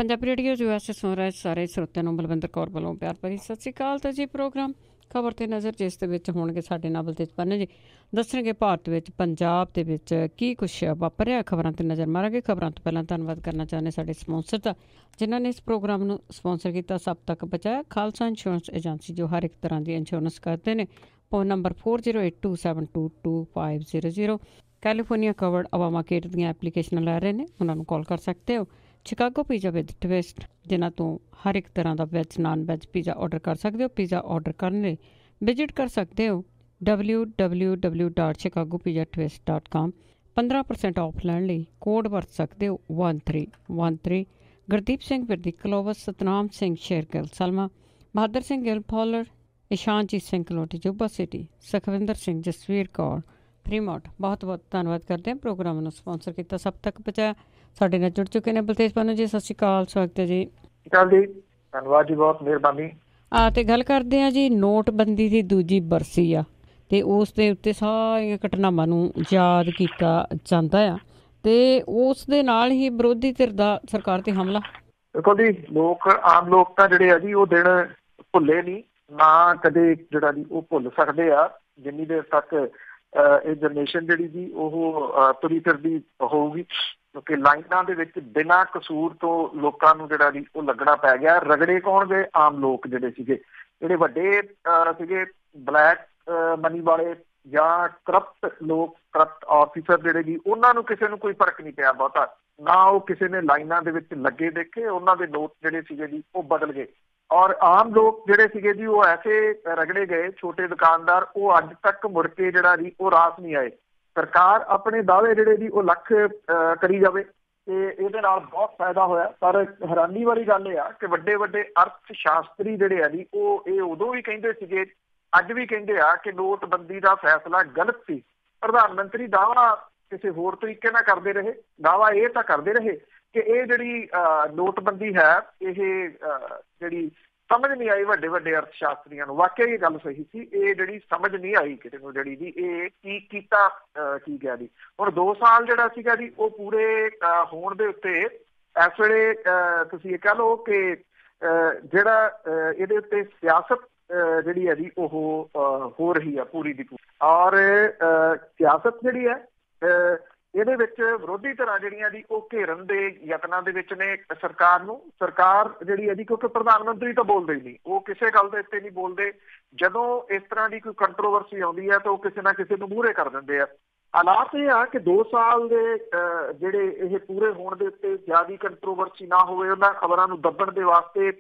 Punjabi radio USA ਸੁਣ ਰਹੇ ਸਾਰੇ ਸਰੋਤਿਆਂ ਨੂੰ ਬਲਵਿੰਦਰ ਕੌਰ ਵੱਲੋਂ ਪਿਆਰ ਭਰੀ ਸਤਿ ਸ਼੍ਰੀ ਅਕਾਲ। ਤਾਂ ਜੀ ਪ੍ਰੋਗਰਾਮ ਖਬਰ 'ਤੇ ਨਜ਼ਰ, ਜਿਸ ਦੇ ਵਿੱਚ ਹੋਣਗੇ ਸਾਡੇ ਨਾਲ ਬਲਤੇਜ ਪੰਨ ਜੀ ਦੱਸਣਗੇ ਭਾਰਤ ਵਿੱਚ ਪੰਜਾਬ ਦੇ ਵਿੱਚ ਕੀ ਕੁਛ ਵਾਪਰਿਆ। ਖਬਰਾਂ 'ਤੇ ਨਜ਼ਰ ਮਾਰਾਂਗੇ। ਖਬਰਾਂ ਤੋਂ ਪਹਿਲਾਂ ਧੰਨਵਾਦ ਕਰਨਾ ਚਾਹੁੰਦੇ ਸਾਡੇ ਸਪੋਂਸਰ ਦਾ, ਜਿਨ੍ਹਾਂ ਨੇ ਇਸ ਪ੍ਰੋਗਰਾਮ ਨੂੰ ਸਪੋਂਸਰ ਕੀਤਾ। ਸਭ ਤੱਕ ਬਚਾਇਆ ਖਾਲਸਾ ਇੰਸ਼ੋਰੈਂਸ ਏਜੰਸੀ, ਜੋ ਹਰ ਇੱਕ ਤਰ੍ਹਾਂ ਦੀ ਇੰਸ਼ੋਰੈਂਸ ਕਰਦੇ ਨੇ। Phone number 4082722500। ਕੈਲੀਫੋਰਨੀਆ ਕਵਰਡ ਅਵਾਮਾ ਕੇਟ ਦੀਆਂ ਐਪਲੀਕੇਸ਼ਨਾਂ ਲੈ ਰਹੇ ਨੇ, ਉਹਨਾਂ ਨੂੰ ਕਾਲ ਕਰ ਸਕਦੇ ਹੋ। ਸ਼ਿਕਾਗੋ ਪੀਜ਼ਾ ਵਿਦ ਟਵਿਸਟ, ਜਿਨ੍ਹਾਂ ਤੋਂ ਹਰ ਇੱਕ ਤਰ੍ਹਾਂ ਦਾ veg non veg pizza order ਕਰ ਸਕਦੇ ਹੋ। ਪੀਜ਼ਾ ਔਡਰ ਕਰਨ ਲਈ ਵਿਜ਼ਿਟ ਕਰ ਸਕਦੇ ਹੋ www.chicagopizzatwist.com। 15% ਔਫ ਲੈਣ ਲਈ ਕੋਡ ਵਰਤ ਸਕਦੇ ਹੋ 1313। ਗੁਰਦੀਪ ਸਿੰਘ ਵਿਰਦੀ ਕਲੋਵਸ, ਸਤਨਾਮ ਸਿੰਘ ਸ਼ੇਰਗਿੱਲ ਸਲਮਾ, ਬਹਾਦਰ ਸਿੰਘ ਗਿੱਲ ਫੌਲਰ, ਇਸ਼ਾਨਜੀਤ ਸਿੰਘ ਕਲੋਟੀ ਜੁੱਬਾ ਸਿਟੀ, ਸੁਖਵਿੰਦਰ ਸਿੰਘ ਜਸਵੀਰ ਕੌਰ ਫਰੀਮੌਟ। ਬਹੁਤ ਬਹੁਤ ਧੰਨਵਾਦ ਕਰਦੇ ਹਾਂ ਪ੍ਰੋਗਰਾਮ ਨੂੰ ਸਪੋਂਸਰ ਕੀਤਾ। ਸਭ ਤੱਕ ਪਹੁੰਚਾਇਆ। ਸਾਡੇ ਨਾਲ ਜੁੜ ਚੁੱਕੇ ਨੇ ਬਲਤੇਜ ਪੰਨੂ ਜੀ। ਸਤਿ ਸ਼੍ਰੀ ਅਕਾਲ, ਸਵਾਗਤ ਹੈ ਜੀ। ਧੰਨਵਾਦ ਜੀ, ਬਹੁਤ ਮਿਹਰਬਾਨੀ। ਤੇ ਗੱਲ ਕਰਦੇ ਹਾਂ ਜੀ, ਨੋਟਬੰਦੀ ਦੀ ਦੂਜੀ ਬਰਸੀ ਆ ਤੇ ਉਸ ਦੇ ਉੱਤੇ ਸਾਰੀਆਂ ਘਟਨਾਵਾਂ ਨੂੰ ਯਾਦ ਕੀਤਾ ਜਾਂਦਾ ਆ ਤੇ ਉਸ ਦੇ ਨਾਲ ਹੀ ਵਿਰੋਧੀ ਧਿਰ ਦਾ ਸਰਕਾਰ ਤੇ ਹਮਲਾ। ਦੇਖੋ ਜੀ, ਆਮ ਲੋਕ ਤਾਂ ਜਿਹੜੇ ਆ ਜੀ ਉਹ ਦਿਨ ਭੁੱਲੇ ਨਹੀਂ, ਨਾ ਕਦੇ ਜਿਹੜਾ ਜੀ ਉਹ ਭੁੱਲ ਸਕਦੇ ਆ, ਜਿੰਨੀ ਦੇਰ ਤੱਕ ਇਹ ਜਨਰੇਸ਼ਨ ਜਿਹੜੀ ਜੀ ਉਹ ਤੁਰੀ ਫਿਰਦੀ ਹੋਊਗੀ। ਕਿਉਂਕਿ ਲਾਈਨਾਂ ਦੇ ਵਿੱਚ ਬਿਨਾਂ ਕਸੂਰ ਤੋਂ ਲੋਕਾਂ ਨੂੰ ਜਿਹੜਾ ਜੀ ਉਹ ਲੱਗਣਾ ਪੈ ਗਿਆ। ਰਗੜੇ ਕੌਣ ਗਏ? ਆਮ ਲੋਕ ਜਿਹੜੇ ਸੀਗੇ, ਜਿਹੜੇ ਵੱਡੇ ਸੀਗੇ ਬਲੈਕ ਮਨੀ ਵਾਲੇ ਜਾਂ ਕਰਪਟ ਲੋਕ, ਕਰਪਟ ਆਫਿਸਰ ਜਿਹੜੇ ਜੀ, ਉਹਨਾਂ ਨੂੰ ਕਿਸੇ ਨੂੰ ਕੋਈ ਫਰਕ ਨਹੀਂ ਪਿਆ ਬਹੁਤਾ। ਨਾ ਉਹ ਕਿਸੇ ਨੇ ਲਾਈਨਾਂ ਦੇ ਵਿੱਚ ਲੱਗੇ ਦੇਖੇ, ਉਹਨਾਂ ਦੇ ਨੋਟ ਜਿਹੜੇ ਸੀਗੇ ਜੀ ਉਹ ਬਦਲ ਗਏ। ਔਰ ਆਮ ਲੋਕ ਜਿਹੜੇ ਸੀਗੇ ਜੀ ਉਹ ਐਸੇ ਰਗੜੇ ਗਏ, ਛੋਟੇ ਦੁਕਾਨਦਾਰ, ਉਹ ਅੱਜ ਤੱਕ ਮੁੜ ਕੇ ਜਿਹੜਾ ਜੀ ਉਹ ਰਾਸ ਨਹੀਂ ਆਏ। ਸਰਕਾਰ ਆਪਣੇ ਦਾਅਵੇ ਜਿਹੜੇ ਜੀ ਉਹ ਲੱਖ ਕਰੀ ਜਾਵੇ ਤੇ ਇਹਦੇ ਨਾਲ ਬਹੁਤ ਫਾਇਦਾ ਹੋਇਆ। ਪਰ ਹੈਰਾਨੀ ਵਾਲੀ ਗੱਲ ਇਹ ਆ ਕਿ ਵੱਡੇ ਵੱਡੇ ਅਰਥ ਸ਼ਾਸਤਰੀ ਜਿਹੜੇ ਆ ਜੀ ਉਹ ਇਹ ਉਦੋਂ ਵੀ ਕਹਿੰਦੇ ਸੀਗੇ, ਅੱਜ ਵੀ ਕਹਿੰਦੇ ਆ ਕਿ ਨੋਟਬੰਦੀ ਦਾ ਫੈਸਲਾ ਗਲਤ ਸੀ। ਪ੍ਰਧਾਨ ਮੰਤਰੀ ਦਾਅਵਾ ਕਿਸੇ ਹੋਰ ਤਰੀਕੇ ਨਾਲ ਕਰਦੇ ਰਹੇ। ਦਾਅਵਾ ਇਹ ਤਾਂ ਕਰਦੇ ਰਹੇ ਕਿ ਇਹ ਜਿਹੜੀ ਨੋਟਬੰਦੀ ਹੈ, ਇਹ ਜਿਹੜੀ ਸਮਝ ਨਹੀਂ ਆਈ ਵੱਡੇ ਵੱਡੇ ਅਰਥ ਸ਼ਾਸਤਰੀਆਂ ਨੂੰ। ਵਾਕਿਆ ਇਹ ਗੱਲ ਸਹੀ ਸੀ, ਇਹ ਜਿਹੜੀ ਸਮਝ ਨਹੀਂ ਆਈ ਕਿਸੇ ਨੂੰ ਜਿਹੜੀ ਜੀ ਇਹ ਕੀ ਕੀਤਾ ਕੀ ਗਿਆ ਜੀ। ਹੁਣ 2 ਸਾਲ ਜਿਹੜਾ ਸੀਗਾ ਜੀ ਉਹ ਪੂਰੇ ਹੋਣ ਦੇ ਉੱਤੇ ਇਸ ਵੇਲੇ ਤੁਸੀਂ ਇਹ ਕਹਿ ਲਓ ਕਿ ਜਿਹੜਾ ਇਹਦੇ ਉੱਤੇ ਸਿਆਸਤ ਜਿਹੜੀ ਹੈ ਜੀ ਉਹ ਹੋ ਰਹੀ ਆ ਪੂਰੀ ਦੀ ਪੂਰੀ। ਔਰ ਸਿਆਸਤ ਜਿਹੜੀ ਹੈ ਇਹਦੇ ਵਿੱਚ ਵਿਰੋਧੀ ਧਿਰਾਂ ਜਿਹੜੀਆਂ ਜੀ ਉਹ ਘੇਰਨ ਦੇ ਯਤਨਾਂ ਦੇ ਵਿੱਚ ਨੇ ਸਰਕਾਰ ਨੂੰ। ਸਰਕਾਰ ਜਿਹੜੀ ਹੈ ਜੀ, ਕਿਉਂਕਿ ਪ੍ਰਧਾਨ ਮੰਤਰੀ ਤਾਂ ਬੋਲਦੇ ਹੀ ਨਹੀਂ, ਉਹ ਕਿਸੇ ਗੱਲ ਦੇ ਉੱਤੇ ਨਹੀਂ ਬੋਲਦੇ। ਜਦੋਂ ਇਸ ਤਰ੍ਹਾਂ ਦੀ ਕੋਈ ਕੰਟਰੋਵਰਸੀ ਆਉਂਦੀ ਹੈ ਤਾਂ ਉਹ ਕਿਸੇ ਨਾ ਕਿਸੇ ਨੂੰ ਮੂਹਰੇ ਕਰ ਦਿੰਦੇ ਆ। ਹਾਲਾਤ ਇਹ ਆ ਕਿ 2 ਸਾਲ ਦੇ ਜਿਹੜੇ ਇਹ ਪੂਰੇ ਹੋਣ ਦੇ ਉੱਤੇ ਜ਼ਿਆਦਾ ਕੰਟਰੋਵਰਸੀ ਨਾ ਹੋਵੇ, ਉਹਨਾਂ ਖਬਰਾਂ ਨੂੰ ਦੱਬਣ ਦੇ ਵਾਸਤੇ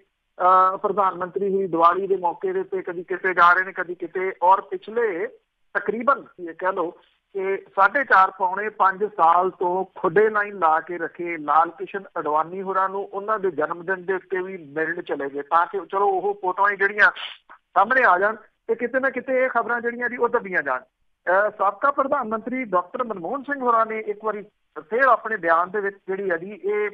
ਪ੍ਰਧਾਨ ਮੰਤਰੀ ਹੀ ਦੀਵਾਲੀ ਦੇ ਮੌਕੇ ਦੇ ਉੱਤੇ ਕਦੀ ਕਿਤੇ ਜਾ ਰਹੇ ਨੇ, ਕਦੀ ਕਿਤੇ। ਔਰ ਪਿਛਲੇ ਤਕਰੀਬਨ ਇਹ ਕਹਿ ਲਓ ਕਿ 4.5 ਪੌਣੇ 5 ਸਾਲ ਤੋਂ ਖੁੱਡੇ ਲਾਈਨ ਲਾ ਕੇ ਰੱਖੇ ਲਾਲ ਕ੍ਰਿਸ਼ਨ ਅਡਵਾਨੀ ਹੋਰਾਂ ਨੂੰ ਉਹਨਾਂ ਦੇ ਜਨਮ ਦਿਨ ਦੇ ਉੱਤੇ ਵੀ ਮਿਲਣ ਚਲੇ ਗਏ, ਤਾਂ ਕਿ ਚਲੋ ਉਹ ਫੋਟੋਆਂ ਜਿਹੜੀਆਂ ਸਾਹਮਣੇ ਆ ਜਾਣ ਤੇ ਕਿਤੇ ਨਾ ਕਿਤੇ ਇਹ ਖਬਰਾਂ ਜਿਹੜੀਆਂ ਜੀ ਉਹ ਦੱਬੀਆਂ ਜਾਣ। ਸਾਬਕਾ ਪ੍ਰਧਾਨ ਮੰਤਰੀ ਡਾਕਟਰ ਮਨਮੋਹਨ ਸਿੰਘ ਹੋਰਾਂ ਨੇ ਇੱਕ ਵਾਰੀ ਫਿਰ ਆਪਣੇ ਬਿਆਨ ਦੇ ਵਿੱਚ ਜਿਹੜੀ ਹੈ ਜੀ ਇਹ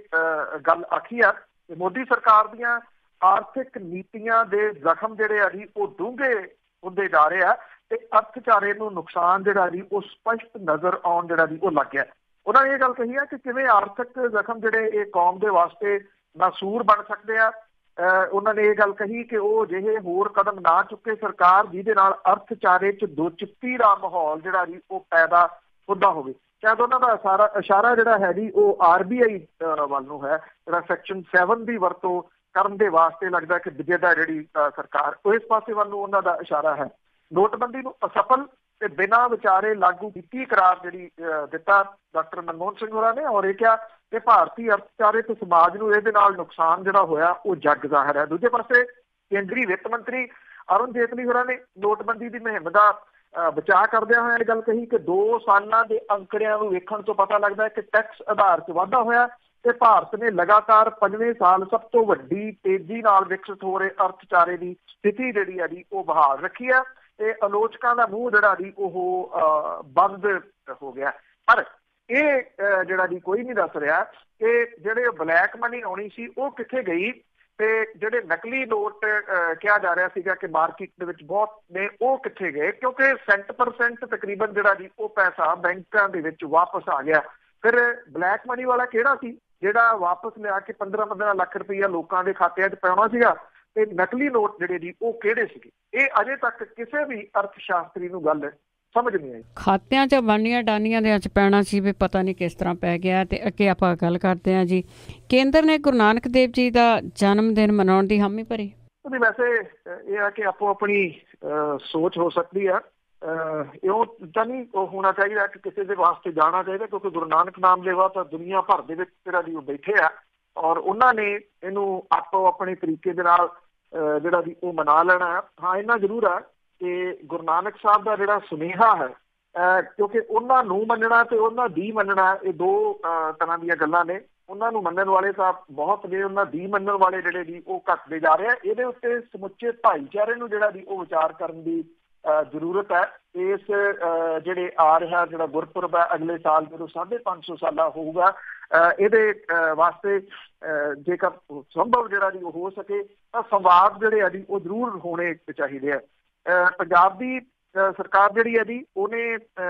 ਗੱਲ ਆਖੀ ਆ ਕਿ ਮੋਦੀ ਸਰਕਾਰ ਦੀਆਂ ਆਰਥਿਕ ਨੀਤੀਆਂ ਦੇ ਜ਼ਖਮ ਜਿਹੜੇ ਆ ਜੀ ਉਹ ਡੂੰਘੇ ਹੁੰਦੇ ਜਾ ਰਹੇ ਆ ਤੇ ਅਰਥਚਾਰੇ ਨੂੰ ਨੁਕਸਾਨ ਜਿਹੜਾ ਜੀ ਉਹ ਸਪਸ਼ਟ ਨਜ਼ਰ ਆਉਣ ਜਿਹੜਾ ਜੀ ਉਹ ਲੱਗ ਗਿਆ। ਉਹਨਾਂ ਨੇ ਇਹ ਗੱਲ ਕਹੀ ਹੈ ਕਿ ਕਿਵੇਂ ਆਰਥਿਕ ਜ਼ਖਮ ਜਿਹੜੇ ਇਹ ਕੌਮ ਦੇ ਵਾਸਤੇ ਨਾਸੂਰ ਬਣ ਸਕਦੇ ਆ। ਉਹਨਾਂ ਨੇ ਇਹ ਗੱਲ ਕਹੀ ਕਿ ਉਹ ਜਿਹੇ ਹੋਰ ਕਦਮ ਨਾ ਚੁੱਕੇ ਸਰਕਾਰ, ਜਿਹਦੇ ਨਾਲ ਅਰਥਚਾਰੇ 'ਚ ਦੋਚਿੱਤੀ ਦਾ ਮਾਹੌਲ ਜਿਹੜਾ ਜੀ ਉਹ ਪੈਦਾ ਹੁੰਦਾ ਹੋਵੇ। ਸ਼ਾਇਦ ਉਹਨਾਂ ਦਾ ਇਸ਼ਾਰਾ ਜਿਹੜਾ ਹੈ ਜੀ ਉਹ RBI ਵੱਲ ਨੂੰ ਹੈ, ਜਿਹੜਾ ਸੈਕਸ਼ਨ 7 ਦੀ ਵਰਤੋਂ ਕਰਨ ਦੇ ਵਾਸਤੇ ਲੱਗਦਾ ਕਿ ਵਿਜੇਤਾ ਜਿਹੜੀ ਸਰਕਾਰ ਉਹ ਇਸ ਪਾਸੇ ਵੱਲ ਨੂੰ ਉਹਨਾਂ ਦਾ ਇਸ਼ਾਰਾ ਹੈ। ਨੋਟਬੰਦੀ ਨੂੰ ਅਸਫਲ ਤੇ ਬਿਨਾਂ ਵਿਚਾਰੇ ਲਾਗੂ ਕੀਤੀ ਕਰਾਰ ਜਿਹੜੀ ਦਿੱਤਾ ਡਾਕਟਰ ਮਨਮੋਹਨ ਸਿੰਘ ਹੋਰਾਂ ਨੇ। ਔਰ ਇਹ ਕਿਹਾ ਕਿ ਭਾਰਤੀ ਅਰਥਚਾਰੇ ਤੇ ਸਮਾਜ ਨੂੰ ਇਹਦੇ ਨਾਲ ਨੁਕਸਾਨ ਜਿਹੜਾ ਹੋਇਆ ਉਹ ਜੱਗ ਜ਼ਾਹਰ ਹੈ। ਦੂਜੇ ਪਾਸੇ ਕੇਂਦਰੀ ਵਿੱਤ ਮੰਤਰੀ ਅਰੁਣ ਜੇਤਲੀ ਹੋਰਾਂ ਨੇ ਨੋਟਬੰਦੀ ਦੀ ਮੁਹਿੰਮ ਦਾ ਬਚਾਅ ਕਰਦਿਆਂ ਹੋਇਆ ਇਹ ਗੱਲ ਕਹੀ ਕਿ 2 ਸਾਲਾਂ ਦੇ ਅੰਕੜਿਆਂ ਨੂੰ ਵੇਖਣ ਤੋਂ ਪਤਾ ਲੱਗਦਾ ਹੈ ਕਿ ਟੈਕਸ ਆਧਾਰ 'ਚ ਵਾਧਾ ਹੋਇਆ ਤੇ ਭਾਰਤ ਨੇ ਲਗਾਤਾਰ 5ਵੇਂ ਸਾਲ ਸਭ ਤੋਂ ਵੱਡੀ ਤੇਜ਼ੀ ਨਾਲ ਵਿਕਸਿਤ ਹੋ ਰਹੇ ਅਰਥਚਾਰੇ ਦੀ ਸਥਿਤੀ ਜਿਹੜੀ ਹੈ ਜੀ ਉਹ ਬਹਾਲ ਰੱਖੀ ਹੈ ਤੇ ਆਲੋਚਕਾਂ ਦਾ ਮੂੰਹ ਜਿਹੜਾ ਜੀ ਉਹ ਬੰਦ ਹੋ ਗਿਆ। ਪਰ ਇਹ ਜਿਹੜਾ ਜੀ ਕੋਈ ਨਹੀਂ ਦੱਸ ਰਿਹਾ ਕਿ ਜਿਹੜੇ ਬਲੈਕ ਮਨੀ ਆਉਣੀ ਸੀ ਉਹ ਕਿੱਥੇ ਗਈ ਤੇ ਜਿਹੜੇ ਨਕਲੀ ਨੋਟ ਕਿਹਾ ਜਾ ਰਿਹਾ ਸੀਗਾ ਕਿ ਮਾਰਕੀਟ ਦੇ ਵਿੱਚ ਬਹੁਤ ਨੇ ਉਹ ਕਿੱਥੇ ਗਏ, ਕਿਉਂਕਿ 100% ਤਕਰੀਬਨ ਜਿਹੜਾ ਜੀ ਉਹ ਪੈਸਾ ਬੈਂਕਾਂ ਦੇ ਵਿੱਚ ਵਾਪਸ ਆ ਗਿਆ। ਫਿਰ ਬਲੈਕ ਮਨੀ ਵਾਲਾ ਕਿਹੜਾ ਸੀ? ਜਿਹੜਾ ਵਾਪਸ ਲਿਆ ਕੇ 15-15 ਲੱਖ ਰੁਪਈਆ ਲੋਕਾਂ ਦੇ ਖਾਤਿਆਂ 'ਚ ਪਾਉਣਾ ਸੀਗਾ ਤੇ ਨਕਲੀ ਨੋਟ ਜਿਹੜੇ ਜੀ ਉਹ ਕਿਹੜੇ ਸੀਗੇ। ਇਹ ਅਜੇ ਤੱਕ ਕਿਸੇ ਵੀ ਅਰਥ ਸ਼ਾਸਤਰੀ ਨੂੰ ਗੱਲ ਸਮਝ ਨਹੀਂ ਆਈ। ਖਾਤਿਆਂ 'ਚ ਬਣੀਆਂ ਡਾਨੀਆਂ ਦੇ 'ਚ ਪੈਣਾ ਸੀ ਵੀ ਪਤਾ ਨਹੀਂ ਕਿਸ ਤਰ੍ਹਾਂ ਪੈ ਗਿਆ। ਤੇ ਅੱਗੇ ਆਪਾਂ ਗੱਲ ਕਰਦੇ ਹਾਂ ਜੀ, ਕੇਂਦਰ ਨੇ ਗੁਰੂ ਨਾਨਕ ਦੇਵ ਜੀ ਦਾ ਜਨਮ ਦਿਨ ਮਨਾਉਣ ਦੀ ਹਾਮੀ ਭਰੀ। ਉਹਦੀ ਵੈਸੇ ਇਹ ਆ ਕਿ ਆਪੋ ਆਪਣੀ ਸੋਚ ਹੋ ਸਕਦੀ ਆ, ਇਉਂ ਤਾਂ ਨਹੀਂ ਹੋਣਾ ਚਾਹੀਦਾ ਕਿ ਕਿਸੇ ਦੇ ਵਾਸਤੇ ਜਾਣਾ ਚਾਹੀਦਾ, ਕਿਉਂਕਿ ਗੁਰੂ ਨਾਨਕ ਨਾਮ ਲੇਵਾ ਤਾਂ ਦੁਨੀਆ ਭਰ ਦੇ ਵਿੱਚ ਜਿਹੜਾ ਜੀ ਉਹ ਬੈਠੇ ਆ ਔਰ ਉਹਨਾਂ ਨੇ ਇਹਨੂੰ ਆਪੋ ਆਪਣੇ ਤਰੀਕੇ ਦੇ ਨਾਲ ਜਿਹੜਾ ਜੀ ਉਹ ਮਨਾ ਲੈਣਾ। ਹਾਂ ਇੰਨਾ ਜ਼ਰੂਰ ਆ ਕਿ ਗੁਰੂ ਨਾਨਕ ਸਾਹਿਬ ਦਾ ਜਿਹੜਾ ਸੁਨੇਹਾ ਹੈ, ਕਿਉਂਕਿ ਉਹਨਾਂ ਨੂੰ ਮੰਨਣਾ ਤੇ ਉਹਨਾਂ ਦੀ ਮੰਨਣਾ ਇਹ ਦੋ ਤਰ੍ਹਾਂ ਦੀਆਂ ਗੱਲਾਂ ਨੇ। ਉਹਨਾਂ ਨੂੰ ਮੰਨਣ ਵਾਲੇ ਤਾਂ ਬਹੁਤ ਨੇ, ਉਹਨਾਂ ਦੀ ਮੰਨਣ ਵਾਲੇ ਜਿਹੜੇ ਜੀ ਉਹ ਘੱਟਦੇ ਜਾ ਰਹੇ ਆ। ਇਹਦੇ ਉੱਤੇ ਸਮੁੱਚੇ ਭਾਈਚਾਰੇ ਨੂੰ ਜਿਹੜਾ ਜੀ ਉਹ ਵਿਚਾਰ ਕਰਨ ਦੀ ਜ਼ਰੂਰਤ ਹੈ। ਇਸ ਜਿਹੜੇ ਆ ਰਿਹਾ ਜਿਹੜਾ ਗੁਰਪੁਰਬ ਹੈ ਅਗਲੇ ਸਾਲ ਜਦੋਂ 550 ਸਾਲਾ ਹੋਊਗਾ, ਇਹਦੇ ਵਾਸਤੇ ਜੇਕਰ ਸੰਭਵ ਜਿਹੜਾ ਜੀ ਉਹ ਹੋ ਸਕੇ ਤਾਂ ਸੰਵਾਦ ਜਿਹੜੇ ਆ ਜੀ ਉਹ ਜ਼ਰੂਰ ਹੋਣੇ ਚਾਹੀਦੇ ਆ। ਪੰਜਾਬ ਦੀ ਸਰਕਾਰ ਜਿਹੜੀ ਹੈ ਜੀ ਉਹਨੇ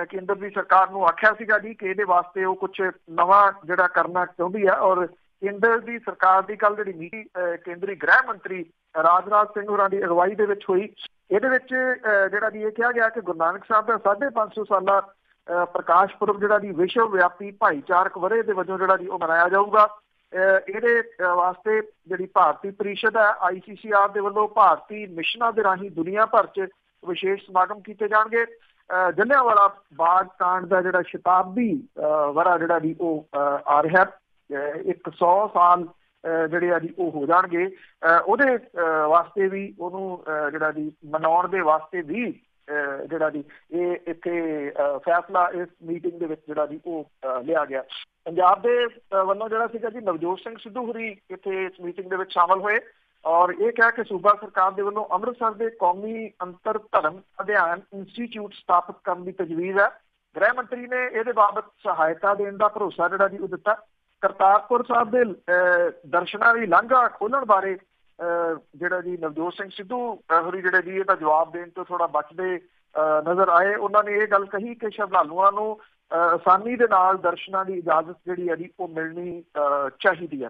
ਕੇਂਦਰ ਦੀ ਸਰਕਾਰ ਨੂੰ ਆਖਿਆ ਸੀਗਾ ਜੀ ਕਿ ਇਹਦੇ ਵਾਸਤੇ ਉਹ ਕੁਛ ਨਵਾਂ ਜਿਹੜਾ ਕਰਨਾ ਚਾਹੁੰਦੀ ਹੈ ਔਰ ਕੇਂਦਰ ਦੀ ਸਰਕਾਰ ਦੀ ਕੱਲ੍ਹ ਜਿਹੜੀ ਮੀਟਿੰਗ ਕੇਂਦਰੀ ਗ੍ਰਹਿ ਮੰਤਰੀ ਰਾਜਨਾਥ ਸਿੰਘ ਹੋਰਾਂ ਦੀ ਅਗਵਾਈ ਦੇ ਵਿੱਚ ਹੋਈ। ਇਹਦੇ ਵਿੱਚ ਜਿਹੜਾ ਜੀ ਇਹ ਕਿਹਾ ਗਿਆ ਕਿ ਗੁਰੂ ਨਾਨਕ ਸਾਹਿਬ ਦਾ 550 ਸਾਲਾ ਪ੍ਰਕਾਸ਼ ਪੁਰਬ ਜਿਹੜਾ ਜੀ ਵਿਸ਼ਵ ਵਿਆਪੀ ਭਾਈਚਾਰਕ ਵਰ੍ਹੇ ਦੇ ਵਜੋਂ ਜਿਹੜਾ ਜੀ ਉਹ ਮਨਾਇਆ ਜਾਊਗਾ। ਇਹਦੇ ਵਾਸਤੇ ਜਿਹੜੀ ਭਾਰਤੀ ਪ੍ਰੀਸ਼ਦ ਹੈ ICCR ਦੇ ਵੱਲੋਂ ਭਾਰਤੀ ਮਿਸ਼ਨਾਂ ਦੇ ਰਾਹੀਂ ਦੁਨੀਆ ਭਰ 'ਚ ਵਿਸ਼ੇਸ਼ ਸਮਾਗਮ ਕੀਤੇ ਜਾਣਗੇ। ਜਲਿਆਂਵਾਲਾ ਬਾਗ ਕਾਂਡ ਦਾ ਜਿਹੜਾ ਸ਼ਤਾਬਦੀ ਵਰ੍ਹਾ ਜਿਹੜਾ ਜੀ ਉਹ ਆ ਰਿਹਾ, 100 ਸਾਲ ਜਿਹੜੇ ਆ ਜੀ ਉਹ ਹੋ ਜਾਣਗੇ। ਉਹਦੇ ਵਾਸਤੇ ਵੀ ਉਹਨੂੰ ਜਿਹੜਾ ਜੀ ਮਨਾਉਣ ਦੇ ਵਾਸਤੇ ਵੀ ਜਿਹੜਾ ਜੀ ਇਹ ਇੱਥੇ ਫੈਸਲਾ ਇਸ ਮੀਟਿੰਗ ਦੇ ਵਿੱਚ ਜਿਹੜਾ ਜੀ ਉਹ ਲਿਆ ਗਿਆ। ਪੰਜਾਬ ਦੇ ਵੱਲੋਂ ਜਿਹੜਾ ਸੀਗਾ ਜੀ ਨਵਜੋਤ ਸਿੰਘ ਸਿੱਧੂ ਹੋਰੀ ਇੱਥੇ ਇਸ ਮੀਟਿੰਗ ਦੇ ਵਿੱਚ ਸ਼ਾਮਲ ਹੋਏ ਔਰ ਇਹ ਕਿਹਾ ਕਿ ਸੂਬਾ ਸਰਕਾਰ ਦੇ ਵੱਲੋਂ ਅੰਮ੍ਰਿਤਸਰ ਦੇ ਕੌਮੀ ਅੰਤਰ ਧਰਮ ਅਧਿਐਨ ਇੰਸਟੀਚਿਊਟ ਸਥਾਪਿਤ ਕਰਨ ਦੀ ਤਜਵੀਜ਼ ਹੈ। ਗ੍ਰਹਿ ਮੰਤਰੀ ਨੇ ਇਹਦੇ ਬਾਬਤ ਸਹਾਇਤਾ ਦੇਣ ਦਾ ਭਰੋਸਾ ਜਿਹੜਾ ਜੀ ਉਹ ਦਿੱਤਾ। ਕਰਤਾਰਪੁਰ ਸਾਹਿਬ ਦੇ ਦਰਸ਼ਨਾਂ ਦੀ ਲਾਂਘਾ ਖੋਲ੍ਹਣ ਬਾਰੇ ਜਿਹੜਾ ਜੀ ਨਵਜੋਤ ਸਿੰਘ ਸਿੱਧੂ ਹੋਰੀ ਜਿਹੜੇ ਜੀ ਇਹਦਾ ਜਵਾਬ ਦੇਣ ਤੋਂ ਥੋੜਾ ਬਚਦੇ ਨਜ਼ਰ ਆਏ। ਉਹਨਾਂ ਨੇ ਇਹ ਗੱਲ ਕਹੀ ਕਿ ਸ਼ਰਧਾਲੂਆਂ ਨੂੰ ਆਸਾਨੀ ਦੇ ਨਾਲ ਦਰਸ਼ਨਾਂ ਦੀ ਇਜਾਜ਼ਤ ਜਿਹੜੀ ਹੈ ਜੀ ਉਹ ਮਿਲਣੀ ਚਾਹੀਦੀ ਹੈ।